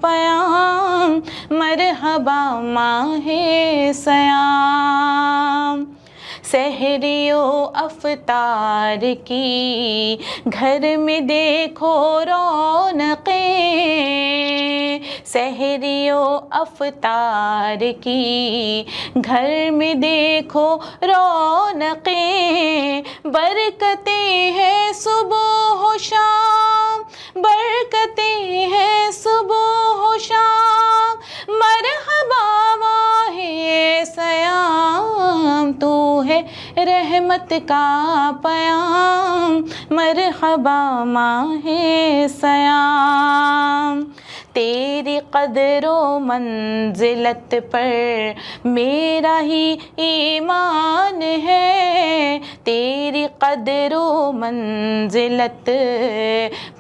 پیام مرحبا ماہ سیام. سحری و افطار کی گھر میں دیکھو رونقیں, سحری و افطار کی گھر میں دیکھو رونقیں. برکتیں ہیں صبح و شام, برکتیں ہیں صبح و شام, مرحبا ماہ سیام. تو ہے رحمت کا پیام مرحبا ماہ سیام. تیری قدر و منزلت پر میرا ہی ایمان ہے, تیری قدر و منزلت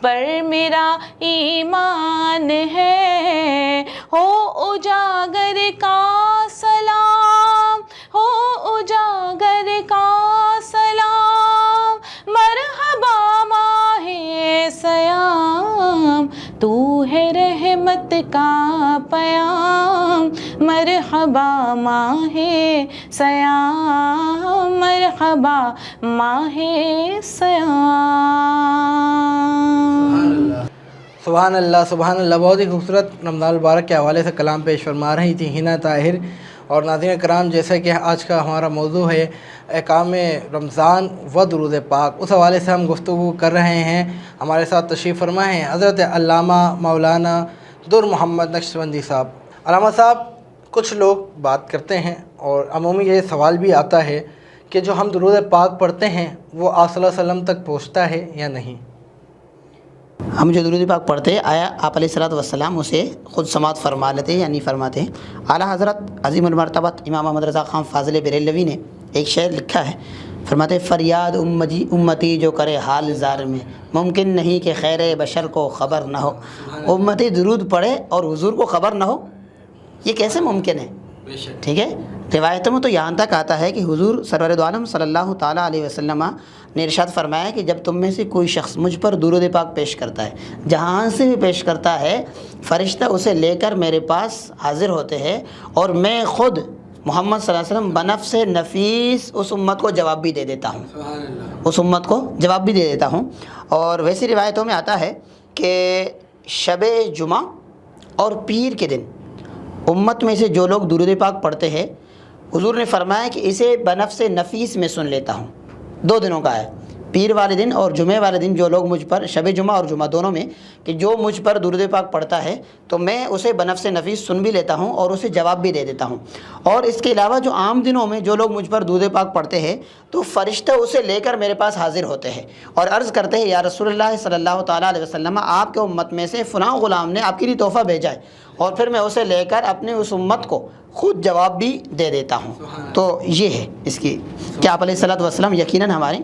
پر میرا ایمان ہے. ہو اجاگر کا سلام, ہو اجاگر کا سلام, مرحبا ماہ سیام. تو ہے رحمت کا پیام مرحبا ماہ سیام, مرحبا ماہ سیام. سبحان اللہ سبحان اللہ. بہت ہی خوبصورت رمضان المبارک کے حوالے سے کلام پیش فرما رہی تھی ہنا طاہر. اور ناظرین کرام, جیسے کہ آج کا ہمارا موضوع ہے احکام رمضان و درود پاک, اس حوالے سے ہم گفتگو کر رہے ہیں. ہمارے ساتھ تشریف فرما ہیں حضرت علامہ مولانا در محمد نقشبندی صاحب. علامہ صاحب, کچھ لوگ بات کرتے ہیں اور عمومی یہ سوال بھی آتا ہے کہ جو ہم درود پاک پڑھتے ہیں وہ آپ صلی اللہ علیہ وسلم تک پہنچتا ہے یا نہیں؟ ہم جو درود پاک پڑھتے ہیں آیا آپ علیہ الصلوۃ والسلام اسے خود سماعت فرما لیتے ہیں یا نہیں فرماتے ہیں؟ اعلیٰ حضرت عظیم المرتبت امام محمد رضا خان فاضل بریلوی نے ایک شعر لکھا ہے، فرماتے ہیں فریاد امتی جو کرے حال زار میں، ممکن نہیں کہ خیر بشر کو خبر نہ ہو۔ امتی درود پڑھے اور حضور کو خبر نہ ہو، یہ کیسے ممکن ہے؟ ٹھیک ہے، روایتوں میں تو یہاں تک آتا ہے کہ حضور سرور دو عالم صلی اللہ تعالیٰ علیہ وسلم نے ارشاد فرمایا کہ جب تم میں سے کوئی شخص مجھ پر درود پاک پیش کرتا ہے، جہاں سے بھی پیش کرتا ہے، فرشتہ اسے لے کر میرے پاس حاضر ہوتے ہیں اور میں خود محمد صلی اللہ علیہ وسلم بنفس نفیس اس امت کو جواب بھی دے دیتا ہوں، اس امت کو جواب بھی دے دیتا ہوں۔ اور ویسی روایتوں میں آتا ہے کہ شب جمعہ اور پیر کے دن امت میں سے جو لوگ درود پاک پڑھتے ہیں، حضور نے فرمایا کہ اسے بنفس نفیس میں سن لیتا ہوں۔ 2 دنوں کا ہے، پیر والے دن اور جمعے والے دن جو لوگ مجھ پر، شب جمعہ اور جمعہ دونوں میں، کہ جو مجھ پر درود پاک پڑھتا ہے تو میں اسے بنفس نفیس سن بھی لیتا ہوں اور اسے جواب بھی دے دیتا ہوں۔ اور اس کے علاوہ جو عام دنوں میں جو لوگ مجھ پر درود پاک پڑھتے ہیں تو فرشتہ اسے لے کر میرے پاس حاضر ہوتے ہیں اور عرض کرتے ہیں یا رسول اللہ صلی اللہ تعالیٰ علیہ وسلم، آپ کے امت میں سے فلاں غلام نے آپ کے لیے تحفہ بھیجا ہے، اور پھر میں اسے لے کر اپنے اس امت کو خود جواب بھی دے دیتا ہوں۔ تو یہ ہے اس کی کہ آپ علیہ الصلوۃ والسلام یقیناً ہمارے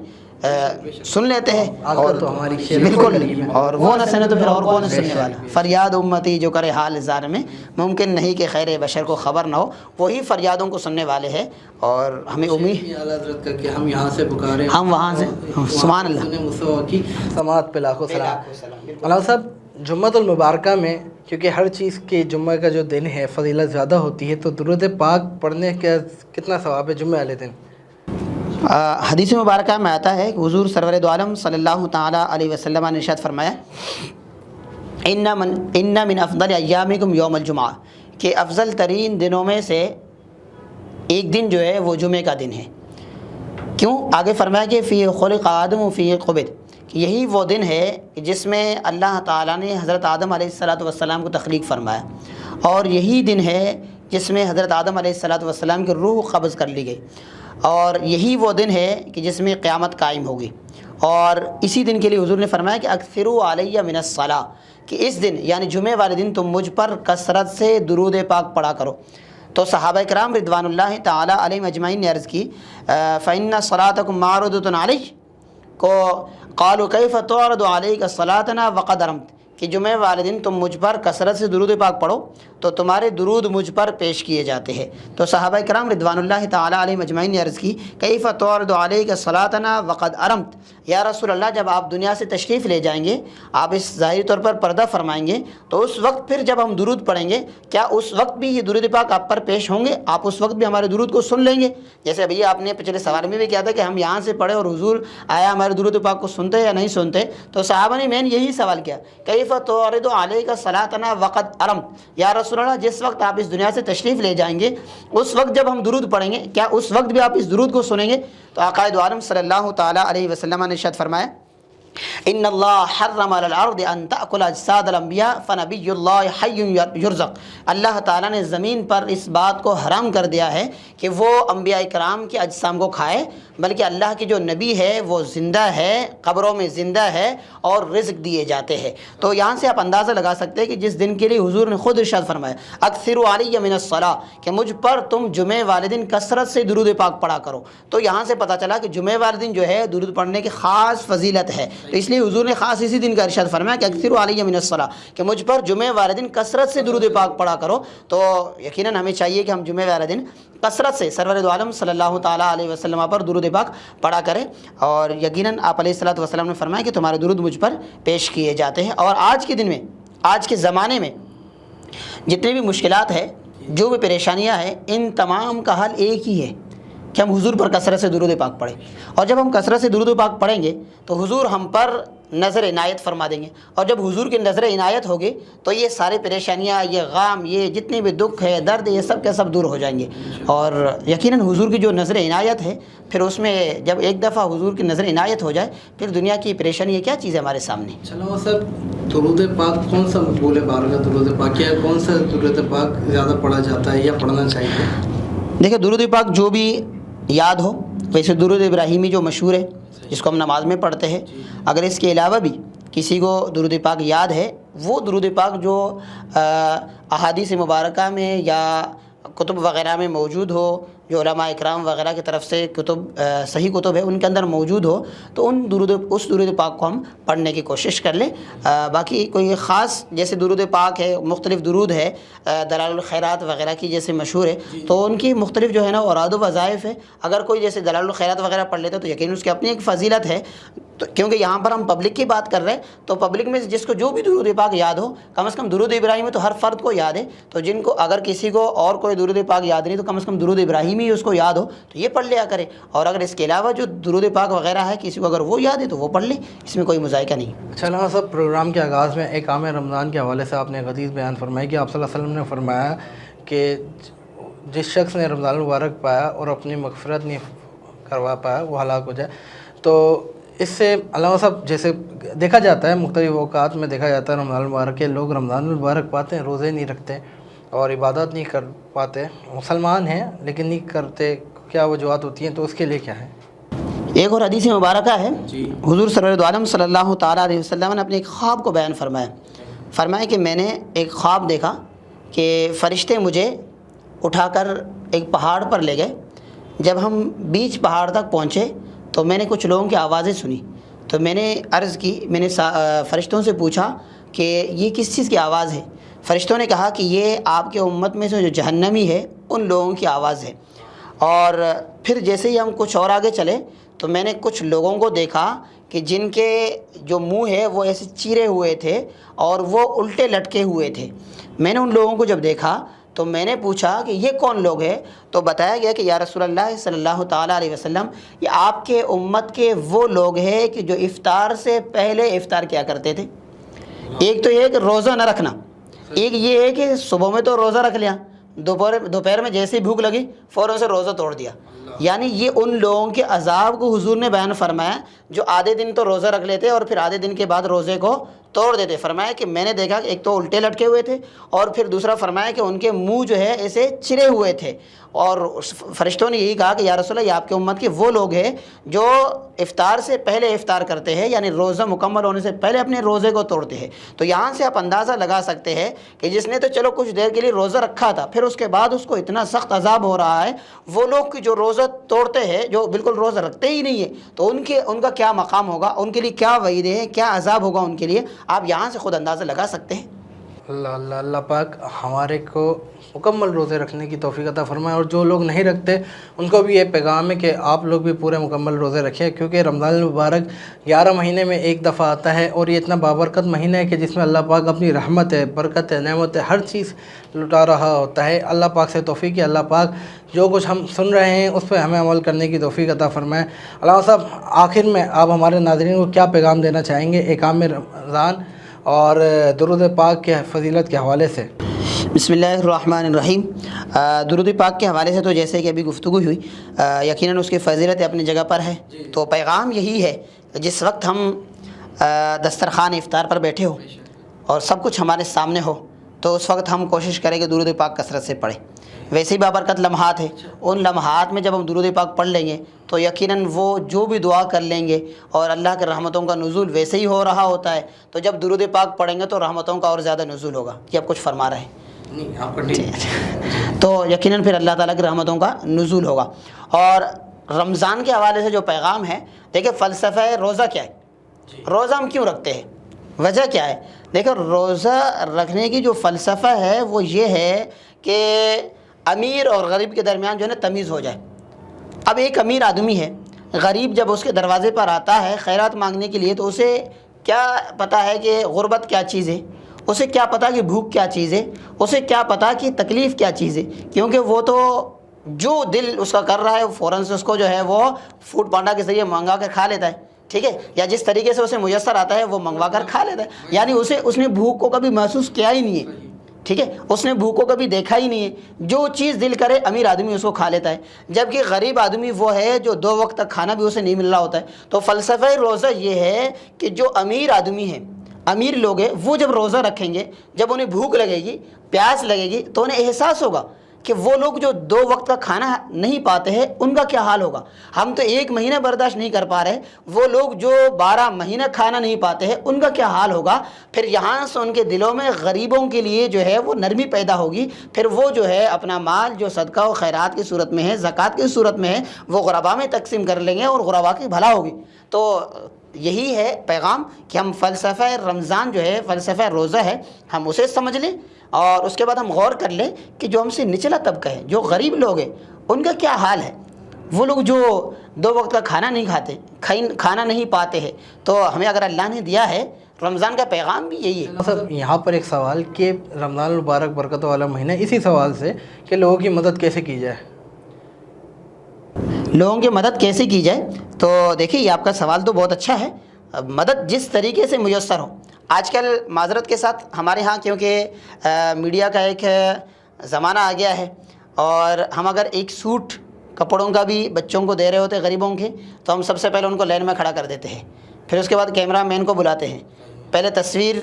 سن لیتے ہیں، اور بالکل، اور وہ نہ سنے تو پھر اور کون سننے والا؟ فریاد امتی جو کرے حال زار میں، ممکن نہیں کہ خیر بشر کو خبر نہ ہو، وہی فریادوں کو سننے والے ہیں۔ اور ہمیں امید کہ ہم یہاں سے پکاریں، ہم وہاں سے، سبحان اللہ، مصطفیٰ کی سماعت پہ لاکھوں سلام۔ مولانا صاحب، جمعۃ المبارکہ میں کیونکہ ہر چیز کے جمعہ کا جو دن ہے فضیلت زیادہ ہوتی ہے، تو درود پاک پڑھنے کا کتنا ثواب ہے جمعہ والے دن؟ حدیث مبارکہ میں آتا ہے کہ حضور سرور دو عالم صلی اللہ تعالیٰ علیہ وسلم نے ارشاد فرمایا ان من افضل ایامکم یوم الجمعہ، کہ افضل ترین دنوں میں سے ایک دن جو ہے وہ جمعے کا دن ہے۔ کیوں؟ آگے فرمایا کہ فی خلق آدم و فی قبض، کہ یہی وہ دن ہے جس میں اللہ تعالیٰ نے حضرت آدم علیہ الصلوۃ والسلام کو تخلیق فرمایا، اور یہی دن ہے جس میں حضرت آدم علیہ الصلوۃ والسلام کی روح قبض کر لی گئی، اور یہی وہ دن ہے کہ جس میں قیامت قائم ہوگی۔ اور اسی دن کے لیے حضور نے فرمایا کہ اکثروا علیہ من الصلاۃ، کہ اس دن یعنی جمعے والے دن تم مجھ پر کثرت سے درود پاک پڑھا کرو۔ تو صحابہ کرام رضوان اللہ تعالیٰ علیہم اجمعین نے عرض کی فإن صلاتکم معروضۃ علیہ، کو قالوا کیف تعرض علیک صلاتنا وقد رمت، کہ جمعہ والے دن تم مجھ پر کثرت سے درود پاک پڑھو تو تمہارے درود مجھ پر پیش کیے جاتے ہیں۔ تو صحابہ کرام رضوان اللہ تعالیٰ علیہ مجمعین نے عرض کی کیف تعرض علیک صلاتنا وقد ارمت، یا رسول اللہ جب آپ دنیا سے تشریف لے جائیں گے، آپ اس ظاہری طور پر پردہ فرمائیں گے، تو اس وقت پھر جب ہم درود پڑھیں گے کیا اس وقت بھی یہ درود پاک آپ پر پیش ہوں گے؟ آپ اس وقت بھی ہمارے درود کو سن لیں گے؟ جیسے ابھی آپ نے پچھلے سوال میں بھی کیا تھا کہ ہم یہاں سے پڑھے اور حضور آیا ہمارے درود پاک کو سنتے یا نہیں سنتے، تو صحابہ نے مین یہی سوال کیا کیف تعرض علیک صلاتنا وقد ارمت، یا رسول اللہ جس وقت آپ اس دنیا سے تشریف لے جائیں گے اس وقت جب ہم درود پڑھیں گے کیا اس وقت بھی آپ اس درود کو سنیں گے؟ تو آقا دو عالم صلی اللہ تعالیٰ علیہ وسلم نے ارشاد فرمایا ان اللہ حرم علی الارض ان تأکل اجساد الانبیاء فنبی اللہ حی یرزق، اللہ تعالیٰ نے زمین پر اس بات کو حرام کر دیا ہے کہ وہ انبیاء کرام کے اجسام کو کھائے، بلکہ اللہ کے جو نبی ہے وہ زندہ ہے، قبروں میں زندہ ہے اور رزق دیے جاتے ہیں۔ تو یہاں سے آپ اندازہ لگا سکتے ہیں کہ جس دن کے لیے حضور نے خود ارشاد فرمایا اکثروا علی من الصلاۃ، کہ مجھ پر تم جمعے والے دن کثرت سے درود پاک پڑھا کرو، تو یہاں سے پتہ چلا کہ جمعے والے دن جو ہے درود پڑھنے کی خاص فضیلت ہے۔ تو اس لیے حضور نے خاص اسی دن کا ارشاد فرمایا کہ اکثروا علی من الصلاۃ، کہ مجھ پر جمعے والے دن کثرت سے درود پاک پڑھا کرو۔ تو یقیناً ہمیں چاہیے کہ ہم جمعے والے دن کثرت سے سرور دو عالم صلی اللہ تعالیٰ علیہ وسلم پر درود پاک پڑھا کریں، اور یقیناً آپ علیہ الصلوۃ والسلام نے فرمایا کہ تمہارے درود مجھ پر پیش کیے جاتے ہیں۔ اور آج کے دن میں، آج کے زمانے میں جتنی بھی مشکلات ہے، جو بھی پریشانیاں ہیں، ان تمام کا حل ایک ہی ہے کہ ہم حضور پر کثرت سے درود پاک پڑھیں، اور جب ہم کثرت سے درود پاک پڑھیں گے تو حضور ہم پر نظر عنایت فرما دیں گے، اور جب حضور کی نظر عنایت ہوگی تو یہ سارے پریشانیاں، یہ غام، یہ جتنے بھی دکھ ہے، درد، یہ سب کے سب دور ہو جائیں گے۔ اور یقیناً حضور کی جو نظر عنایت ہے، پھر اس میں جب ایک دفعہ حضور کی نظر عنایت ہو جائے پھر دنیا کی پریشانی یہ کیا چیز ہے ہمارے سامنے۔ چلو سر، درود پاک کون سا مقبول ہے بارگاہ درود پاک، یا کون سا درود پاک زیادہ پڑھا جاتا ہے یا پڑھنا چاہیے؟ دیکھیں، درود پاک جو بھی یاد ہو، ویسے درود ابراہیمی جو مشہور ہے جس کو ہم نماز میں پڑھتے ہیں، اگر اس کے علاوہ بھی کسی کو درود پاک یاد ہے، وہ درود پاک جو احادیث مبارکہ میں یا کتب وغیرہ میں موجود ہو، جو علماء اکرام وغیرہ کی طرف سے کتب صحیح کتب ہے ان کے اندر موجود ہو، تو اس درود پاک کو ہم پڑھنے کی کوشش کر لیں۔ باقی کوئی خاص جیسے درود پاک ہے، مختلف درود ہے، دلائل الخیرات وغیرہ کی جیسے مشہور ہے، تو ان کی مختلف جو ہے نا اوراد و وظائف ہے۔ اگر کوئی جیسے دلائل الخیرات وغیرہ پڑھ لیتا ہے تو یقیناً اس کی اپنی ایک فضیلت ہے، تو کیونکہ یہاں پر ہم پبلک کی بات کر رہے ہیں، تو پبلک میں جس کو جو بھی درود پاک یاد ہو، کم از کم درود ابراہیمی تو ہر فرد کو یاد ہے، تو جن کو اگر کسی کو اور کوئی درود پاک یاد نہیں تو کم از کم درود ابراہیمی اس کو یاد ہو تو یہ پڑھ لیا کرے، اور اگر اس کے علاوہ جو درود پاک وغیرہ ہے کسی کو اگر وہ یاد ہے تو وہ پڑھ لے، اس میں کوئی مذائقہ نہیں۔ اچھا علامہ صاحب، پروگرام کے آغاز میں ایک عام رمضان کے حوالے سے آپ نے ایک حدیث بیان فرمائی کہ آپ صلی اللہ علیہ وسلم نے فرمایا کہ جس شخص نے رمضان المبارک پایا اور اپنی مغفرت نہیں کروا پایا وہ ہلاک ہو جائے۔ تو اس سے علامہ صاحب جیسے دیکھا جاتا ہے مختلف اوقات میں دیکھا جاتا ہے رمضان المبارک کے لوگ رمضان المبارک پاتے ہیں، روزے نہیں رکھتے اور عبادت نہیں کر پاتے، مسلمان ہیں لیکن نہیں کرتے، کیا وجوہات ہوتی ہیں؟ تو اس کے لیے کیا ہے؟ ایک اور حدیث مبارکہ ہے، حضور سرور عالم صلی اللہ تعالیٰ علیہ وسلم نے اپنے ایک خواب کو بیان فرمایا کہ میں نے ایک خواب دیکھا کہ فرشتے مجھے اٹھا کر ایک پہاڑ پر لے گئے۔ جب ہم بیچ پہاڑ تک پہنچے تو میں نے کچھ لوگوں کی آوازیں سنی، تو میں نے عرض کی، میں نے فرشتوں سے پوچھا کہ یہ کس چیز کی آواز ہے؟ فرشتوں نے کہا کہ یہ آپ کے امت میں سے جو جہنمی ہے ان لوگوں کی آواز ہے۔ اور پھر جیسے ہی ہم کچھ اور آگے چلے تو میں نے کچھ لوگوں کو دیکھا کہ جن کے جو منہ ہے وہ ایسے چیرے ہوئے تھے اور وہ الٹے لٹکے ہوئے تھے۔ میں نے ان لوگوں کو جب دیکھا تو میں نے پوچھا کہ یہ کون لوگ ہیں؟ تو بتایا گیا کہ یا رسول اللہ صلی اللہ تعالیٰ علیہ وسلم، یہ آپ کے امت کے وہ لوگ ہیں کہ جو افطار سے پہلے افطار کیا کرتے تھے۔ ایک تو یہ کہ روزہ نہ رکھنا، ایک یہ ہے کہ صبح میں تو روزہ رکھ لیا، دوپہر میں جیسے ہی بھوک لگی فوراً سے روزہ توڑ دیا۔ یعنی یہ ان لوگوں کے عذاب کو حضور نے بیان فرمایا جو آدھے دن تو روزہ رکھ لیتے اور پھر آدھے دن کے بعد روزے کو توڑ دیتے۔ فرمایا کہ میں نے دیکھا کہ ایک تو الٹے لٹکے ہوئے تھے اور پھر دوسرا فرمایا کہ ان کے منہ جو ہے ایسے چرے ہوئے تھے، اور فرشتوں نے یہی کہا کہ یا رسول اللہ یہ آپ کے امت کے وہ لوگ ہیں جو افطار سے پہلے افطار کرتے ہیں، یعنی روزہ مکمل ہونے سے پہلے اپنے روزے کو توڑتے ہیں۔ تو یہاں سے آپ اندازہ لگا سکتے ہیں کہ جس نے تو چلو کچھ دیر کے لیے روزہ رکھا تھا، پھر اس کے بعد اس کو اتنا سخت عذاب ہو رہا ہے، وہ لوگ جو روزہ توڑتے ہیں، جو بالکل روزہ رکھتے ہی نہیں ہیں، تو ان کا کیا مقام ہوگا، ان کے لیے کیا وعیدیں ہیں، کیا عذاب ہوگا ان کے لیے، آپ یہاں سے خود اندازہ لگا سکتے ہیں۔ اللہ پاک ہمارے کو مکمل روزے رکھنے کی توفیق عطا فرمائے، اور جو لوگ نہیں رکھتے ان کو بھی یہ پیغام ہے کہ آپ لوگ بھی پورے مکمل روزے رکھیں، کیونکہ رمضان المبارک 11 مہینے میں ایک دفعہ آتا ہے، اور یہ اتنا بابرکت مہینہ ہے کہ جس میں اللہ پاک اپنی رحمت ہے، برکت ہے، نعمت ہے، ہر چیز لٹا رہا ہوتا ہے۔ اللہ پاک سے توفیق ہے، اللہ پاک جو کچھ ہم سن رہے ہیں اس پہ ہمیں عمل کرنے کی توفیق عطا فرمائے۔ علامہ صاحب آخر میں آپ ہمارے ناظرین کو کیا پیغام دینا چاہیں گے ایک عام رمضان اور درود پاک کے فضیلت کے حوالے سے؟ بسم اللہ الرحمن الرحیم۔ درود پاک کے حوالے سے تو جیسے کہ ابھی گفتگو ہوئی، یقیناً اس کی فضیلت اپنی جگہ پر ہے، تو پیغام یہی ہے کہ جس وقت ہم دسترخوان افطار پر بیٹھے ہو اور سب کچھ ہمارے سامنے ہو تو اس وقت ہم کوشش کریں کہ درود پاک کثرت سے پڑھیں۔ ویسے ہی بابرکت لمحات ہے، ان لمحات میں جب ہم درود پاک پڑھ لیں گے تو یقیناً وہ جو بھی دعا کر لیں گے، اور اللہ کے رحمتوں کا نزول ویسے ہی ہو رہا ہوتا ہے، تو جب درود پاک پڑھیں گے تو رحمتوں کا اور زیادہ نزول ہوگا۔ یہ اب کچھ فرما رہے ہیں تو یقیناً پھر اللہ تعالیٰ کی رحمتوں کا نزول ہوگا۔ اور رمضان کے حوالے سے جو پیغام ہے، دیکھیں فلسفہ روزہ کیا ہے، روزہ ہم کیوں رکھتے ہیں، وجہ کیا ہے؟ دیکھیں روزہ رکھنے کی جو فلسفہ ہے وہ یہ ہے کہ امیر اور غریب کے درمیان جو ہے نا تمیز ہو جائے۔ اب ایک امیر آدمی ہے، غریب جب اس کے دروازے پر آتا ہے خیرات مانگنے کے لیے تو اسے کیا پتہ ہے کہ غربت کیا چیز ہے، اسے کیا پتہ کہ بھوک کیا چیز ہے، اسے کیا پتہ کہ تکلیف کیا چیز ہے، کیونکہ وہ تو جو دل اس کا کر رہا ہے فوراً سے اس کو جو ہے وہ فوڈ پانڈا کے ذریعے منگا کر کھا لیتا ہے، ٹھیک ہے، یا جس طریقے سے اسے میسر آتا ہے وہ منگوا کر کھا لیتا ہے، یعنی اس نے بھوک کو کبھی محسوس کیا ہی نہیں ہے، ٹھیک ہے، اس نے بھوک کو کبھی دیکھا ہی نہیں ہے، جو چیز دل کرے امیر آدمی اس کو کھا لیتا ہے، جبکہ غریب آدمی وہ ہے جو 2 وقت تک کھانا بھی اسے نہیں مل رہا ہوتا ہے۔ تو فلسفہ روزہ یہ ہے کہ جو امیر آدمی ہے، امیر لوگ ہیں، وہ جب روزہ رکھیں گے، جب انہیں بھوک لگے گی، پیاس لگے گی تو انہیں احساس ہوگا کہ وہ لوگ جو 2 وقت کا کھانا نہیں پاتے ہیں ان کا کیا حال ہوگا. ہم تو 1 مہینہ برداشت نہیں کر پا رہے, وہ لوگ جو 12 مہینہ کھانا نہیں پاتے ہیں ان کا کیا حال ہوگا. پھر یہاں سے ان کے دلوں میں غریبوں کے لیے جو ہے وہ نرمی پیدا ہوگی. پھر وہ جو ہے اپنا مال جو صدقہ و خیرات کی صورت میں ہے, زکوٰۃ کی صورت میں ہے, وہ غربا میں تقسیم کر لیں گے اور غربا کی بھلا ہوگی. تو یہی ہے پیغام کہ ہم فلسفہ رمضان جو ہے, فلسفہ روزہ ہے, ہم اسے سمجھ لیں اور اس کے بعد ہم غور کر لیں کہ جو ہم سے نچلا طبقہ ہے, جو غریب لوگ ہیں, ان کا کیا حال ہے. وہ لوگ جو 2 وقت کا کھانا نہیں کھاتے, کھانا نہیں پاتے ہیں, تو ہمیں اگر اللہ نے دیا ہے رمضان کا پیغام بھی یہی ہے. صاحب یہاں پر ایک سوال کہ رمضان المبارک برکت والا مہینہ, اسی سوال سے کہ لوگوں کی مدد کیسے کی جائے. لوگوں کی مدد کیسے کی جائے, تو دیکھیے یہ آپ کا سوال تو بہت اچھا ہے. مدد جس طریقے سے میسر ہو. آج کل معذرت کے ساتھ ہمارے ہاں کیونکہ میڈیا کا ایک زمانہ آ گیا ہے, اور ہم اگر ایک سوٹ کپڑوں کا بھی بچوں کو دے رہے ہوتے غریبوں کے, تو ہم سب سے پہلے ان کو لائن میں کھڑا کر دیتے ہیں. پھر اس کے بعد کیمرہ مین کو بلاتے ہیں, پہلے تصویر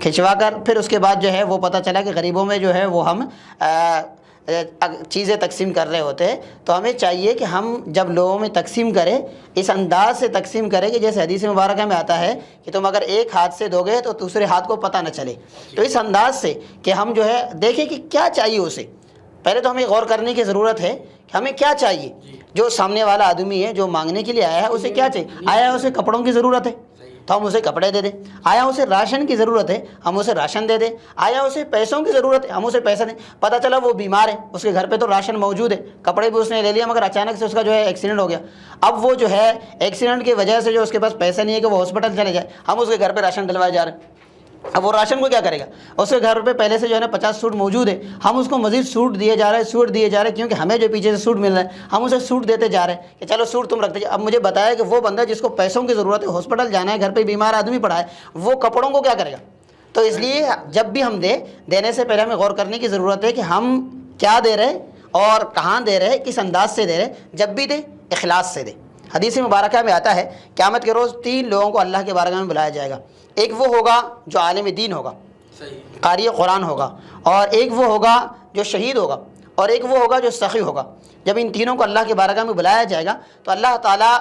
کھنچوا کر, پھر اس کے بعد جو ہے وہ پتہ چلا کہ غریبوں میں جو ہے وہ ہم چیزیں تقسیم کر رہے ہوتے ہیں. تو ہمیں چاہیے کہ ہم جب لوگوں میں تقسیم کریں اس انداز سے تقسیم کریں کہ جیسے حدیث مبارکہ میں آتا ہے کہ تم اگر ایک ہاتھ سے دو گے تو دوسرے ہاتھ کو پتہ نہ چلے. تو اس انداز سے کہ ہم جو ہے دیکھیں کہ کیا چاہیے اسے. پہلے تو ہمیں غور کرنے کی ضرورت ہے کہ ہمیں کیا چاہیے. جو سامنے والا آدمی ہے جو مانگنے کے لیے آیا ہے اسے کیا چاہیے. آیا ہے اسے کپڑوں کی ضرورت ہے تو ہم اسے کپڑے دے دیں. آیا اسے راشن کی ضرورت ہے ہم اسے راشن دے دیں. آیا اسے پیسوں کی ضرورت ہے ہم اسے پیسے دیں. پتہ چلا وہ بیمار ہے, اس کے گھر پہ تو راشن موجود ہے, کپڑے بھی اس نے لے لیا, مگر اچانک سے اس کا جو ہے ایکسیڈنٹ ہو گیا. اب وہ جو ہے ایکسیڈنٹ کی وجہ سے جو اس کے پاس پیسہ نہیں ہے کہ وہ ہاسپٹل چلے جائے, ہم اس کے گھر پہ راشن ڈلوائے جا رہے ہیں. اب وہ راشن کو کیا کرے گا. اس کے گھر پہ پہلے سے جو ہے نا 50 سوٹ موجود ہے, ہم اس کو مزید سوٹ دیے جا رہے ہیں, کیونکہ ہمیں جو پیچھے سے سوٹ مل رہا ہے ہم اسے سوٹ دیتے جا رہے ہیں کہ چلو سوٹ تم رکھ دیجیے. اب مجھے بتایا کہ وہ بندہ جس کو پیسوں کی ضرورت ہے, ہاسپٹل جانا ہے, گھر پہ بیمار آدمی پڑا ہے, وہ کپڑوں کو کیا کرے گا. تو اس لیے جب بھی ہم دینے سے پہلے ہمیں غور کرنے کی ضرورت ہے کہ ہم کیا دے رہے اور کہاں دے رہے, کس انداز سے دے رہے. جب بھی دے اخلاص سے دے. حدیث مبارکہ میں آتا ہے قیامت کے روز 3 لوگوں کو اللہ کے بارگاہ میں بلایا جائے گا. ایک وہ ہوگا جو عالم دین ہوگا, قاری قرآن ہوگا, اور ایک وہ ہوگا جو شہید ہوگا, اور ایک وہ ہوگا جو سخی ہوگا. جب ان تینوں کو اللہ کے بارگاہ میں بلایا جائے گا تو اللہ تعالیٰ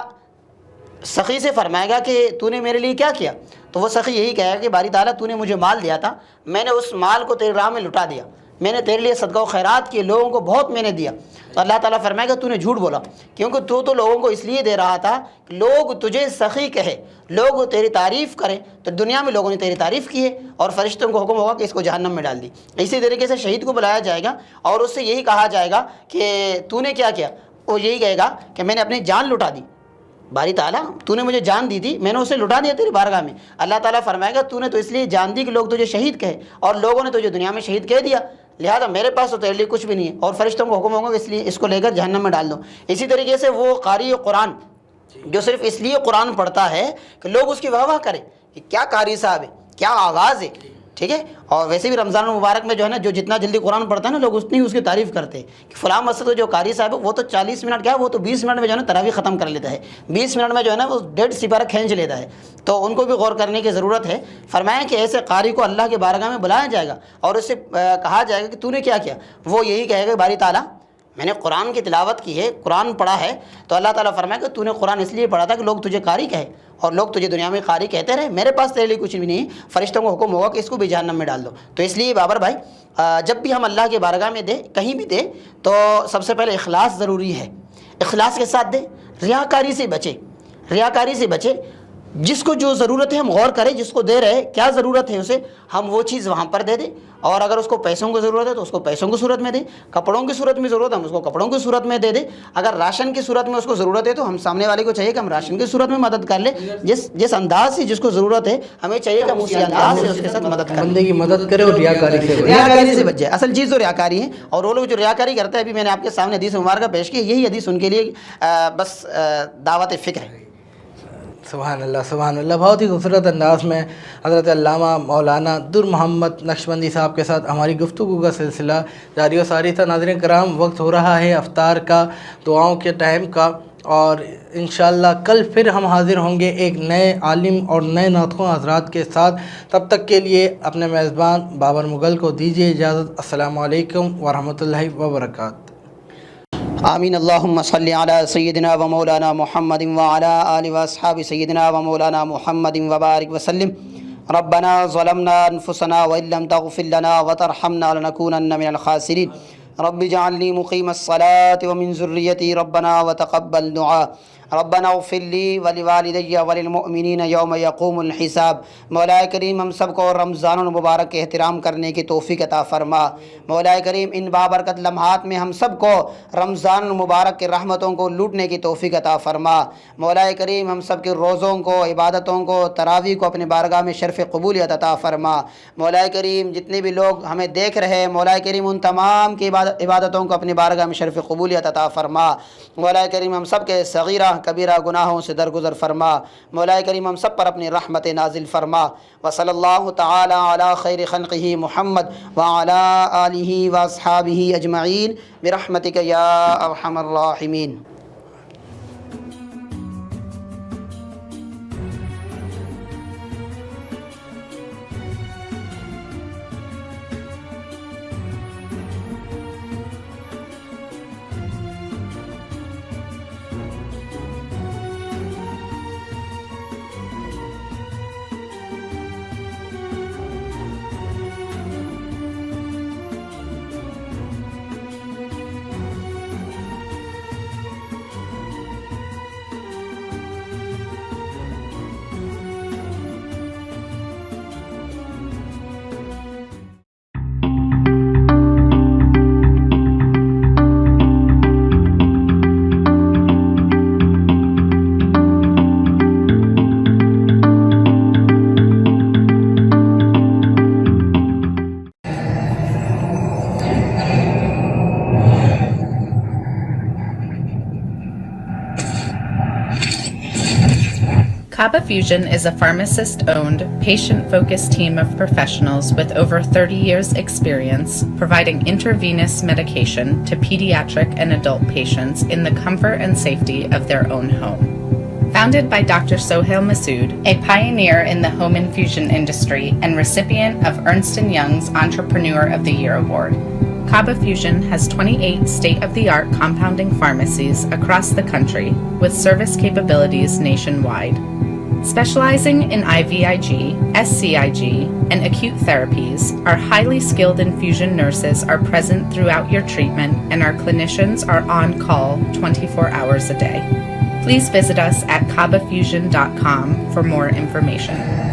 سخی سے فرمائے گا کہ تو نے میرے لیے کیا کیا. تو وہ سخی یہی کہے گا کہ باری تعالیٰ تو نے مجھے مال دیا تھا, میں نے اس مال کو تیری راہ میں لٹا دیا, میں نے تیرے لیے صدقہ و خیرات کیے, لوگوں کو بہت میں نے دیا. تو اللہ تعالیٰ فرمائے گا تو نے جھوٹ بولا, کیونکہ تو لوگوں کو اس لیے دے رہا تھا کہ لوگ تجھے سخی کہے, لوگ تیری تعریف کریں. تو دنیا میں لوگوں نے تیری تعریف کی ہے اور فرشتوں کو حکم ہوگا کہ اس کو جہنم میں ڈال دی. اسی طریقے سے شہید کو بلایا جائے گا اور اس سے یہی کہا جائے گا کہ تو نے کیا کیا. وہ یہی کہے گا کہ میں نے اپنی جان لٹا دی. باری تعالیٰ تو نے مجھے جان دی تھی, میں نے اسے لٹا دیا تیری بارگاہ میں. اللہ تعالیٰ فرمائے گا تو نے تو اس لیے جان دی کہ لوگ تجھے شہید کہے, اور لوگوں نے تجھے دنیا میں شہید کہہ دیا, لہذا میرے پاس تو تیرے لیے کچھ بھی نہیں ہے, اور فرشتوں کو حکم ہوگا کہ اس لیے اس کو لے کر جہنم میں ڈال دو. اسی طریقے سے وہ قاری قرآن جو صرف اس لیے قرآن پڑھتا ہے کہ لوگ اس کی واہ واہ کریں کہ کیا قاری صاحب ہے, کیا آغاز ہے, ٹھیک ہے. اور ویسے بھی رمضان المبارک میں جو ہے نا, جو جتنا جلدی قرآن پڑھتا ہے نا لوگ اتنی اس کی تعریف کرتے ہیں کہ فلاں مسجد جو قاری صاحب ہے وہ تو 40 منٹ کیا, وہ تو 20 منٹ میں جو ہے نا تراویح ختم کر لیتا ہے, 20 منٹ میں جو ہے نا وہ 1.5 سپارہ کھینچ لیتا ہے. تو ان کو بھی غور کرنے کی ضرورت ہے. فرمایا کہ ایسے قاری کو اللہ کے بارگاہ میں بلایا جائے گا اور اس سے کہا جائے گا کہ تو نے کیا کیا. وہ یہی کہے گا باری تعالیٰ میں نے قرآن کی تلاوت کی ہے, قرآن پڑھا ہے. تو اللہ تعالیٰ فرمائے کہ تو نے قرآن اس لیے پڑھا تھا کہ لوگ تجھے قاری کہے, اور لوگ تجھے دنیا میں قاری کہتے رہے, میرے پاس تیرے لیے کچھ بھی نہیں. فرشتوں کو حکم ہوگا کہ اس کو بھی جہنم میں ڈال دو. تو اس لیے بابر بھائی جب بھی ہم اللہ کے بارگاہ میں دیں, کہیں بھی دیں, تو سب سے پہلے اخلاص ضروری ہے. اخلاص کے ساتھ دیں, ریاکاری سے بچے, ریاکاری سے بچے. جس کو جو ضرورت ہے ہم غور کریں, جس کو دے رہے کیا ضرورت ہے اسے, ہم وہ چیز وہاں پر دے دیں. اور اگر اس کو پیسوں کی ضرورت ہے تو اس کو پیسوں کی صورت میں دیں, کپڑوں کی صورت میں ضرورت ہے ہم اس کو کپڑوں کی صورت میں دے دیں. اگر راشن کی صورت میں اس کو ضرورت ہے تو ہم سامنے والے کو چاہیے کہ ہم راشن کی صورت میں مدد کر لیں. جس انداز سے جس کو ضرورت ہے ہمیں چاہیے کہ ہم اسی انداز سے اس کے ساتھ مدد کریں. بندے کی مدد کرے اور ریاکاری سے بچ جائے. اصل چیز تو ریاکاری ہے, اور وہ لوگ جو ریاکاری کرتے ہیں, ابھی میں نے آپ کے سامنے حدیث مبارکہ پیش کی, یہی حدیث ان کے لیے بس دعوت فکر ہے. سبحان اللہ سبحان اللہ. بہت ہی خوبصورت انداز میں حضرت علامہ مولانا در محمد نقشبندی صاحب کے ساتھ ہماری گفتگو کا سلسلہ جاری و ساری تھا. ناظرین کرام, وقت ہو رہا ہے افطار کا, دعاؤں کے ٹائم کا, اور انشاءاللہ کل پھر ہم حاضر ہوں گے ایک نئے عالم اور نئے ناطقوں حضرات کے ساتھ. تب تک کے لیے اپنے میزبان بابر مغل کو دیجیے اجازت. السلام علیکم ورحمۃ اللہ وبرکاتہ. آمین. اللہم صلی علی سیدنا و مولانا محمد وعلی آل و اصحاب سیدنا و مولانا محمد وبارک وسلم. ربنا ظلمنا انفسنا وان لم تغفر لنا وترحمنا لنكونن من الخاسرین. رب اجعلنی مقیم الصلاة ومن ذریتی ربنا وتقبل دعاء. ربنا اغفر لی ولوالدی وللمؤمنین یوم یقوم الحساب. مولا کریم ہم سب کو رمضان المبارک کے احترام کرنے کی توفیق عطا فرما. مولا کریم ان بابرکت لمحات میں ہم سب کو رمضان المبارک کے رحمتوں کو لوٹنے کی توفیق عطا فرما. مولا کریم ہم سب کے روزوں کو، عبادتوں کو، تراویح کو اپنے بارگاہ میں شرف قبولیت عطا فرما. مولا کریم جتنے بھی لوگ ہمیں دیکھ رہے ہیں مولا کریم ان تمام کی عبادتوں کو اپنے بارگاہ میں شرف قبولیت عطا فرما. مولا کریم ہم سب کے صغیرہ کبیرہ گناہوں سے درگزر فرما. مولا کریم ہم سب پر اپنی رحمت نازل فرما. وصلی اللہ تعالی علی خیر خلقہ محمد وعلی آلہ واصحابہ اجمعین برحمتک یا ارحم الراحمین. Kaba Fusion is a pharmacist-owned, patient-focused team of professionals with over 30 years' experience providing intravenous medication to pediatric and adult patients in the comfort and safety of their own home. Founded by Dr. Sohail Masood, a pioneer in the home infusion industry and recipient of Ernst & Young's Entrepreneur of the Year Award, Kaba Fusion has 28 state-of-the-art compounding pharmacies across the country with service capabilities nationwide. Specializing in IVIG, SCIG, and acute therapies, our highly skilled infusion nurses are present throughout your treatment and our clinicians are on call 24 hours a day. Please visit us at kabafusion.com for more information.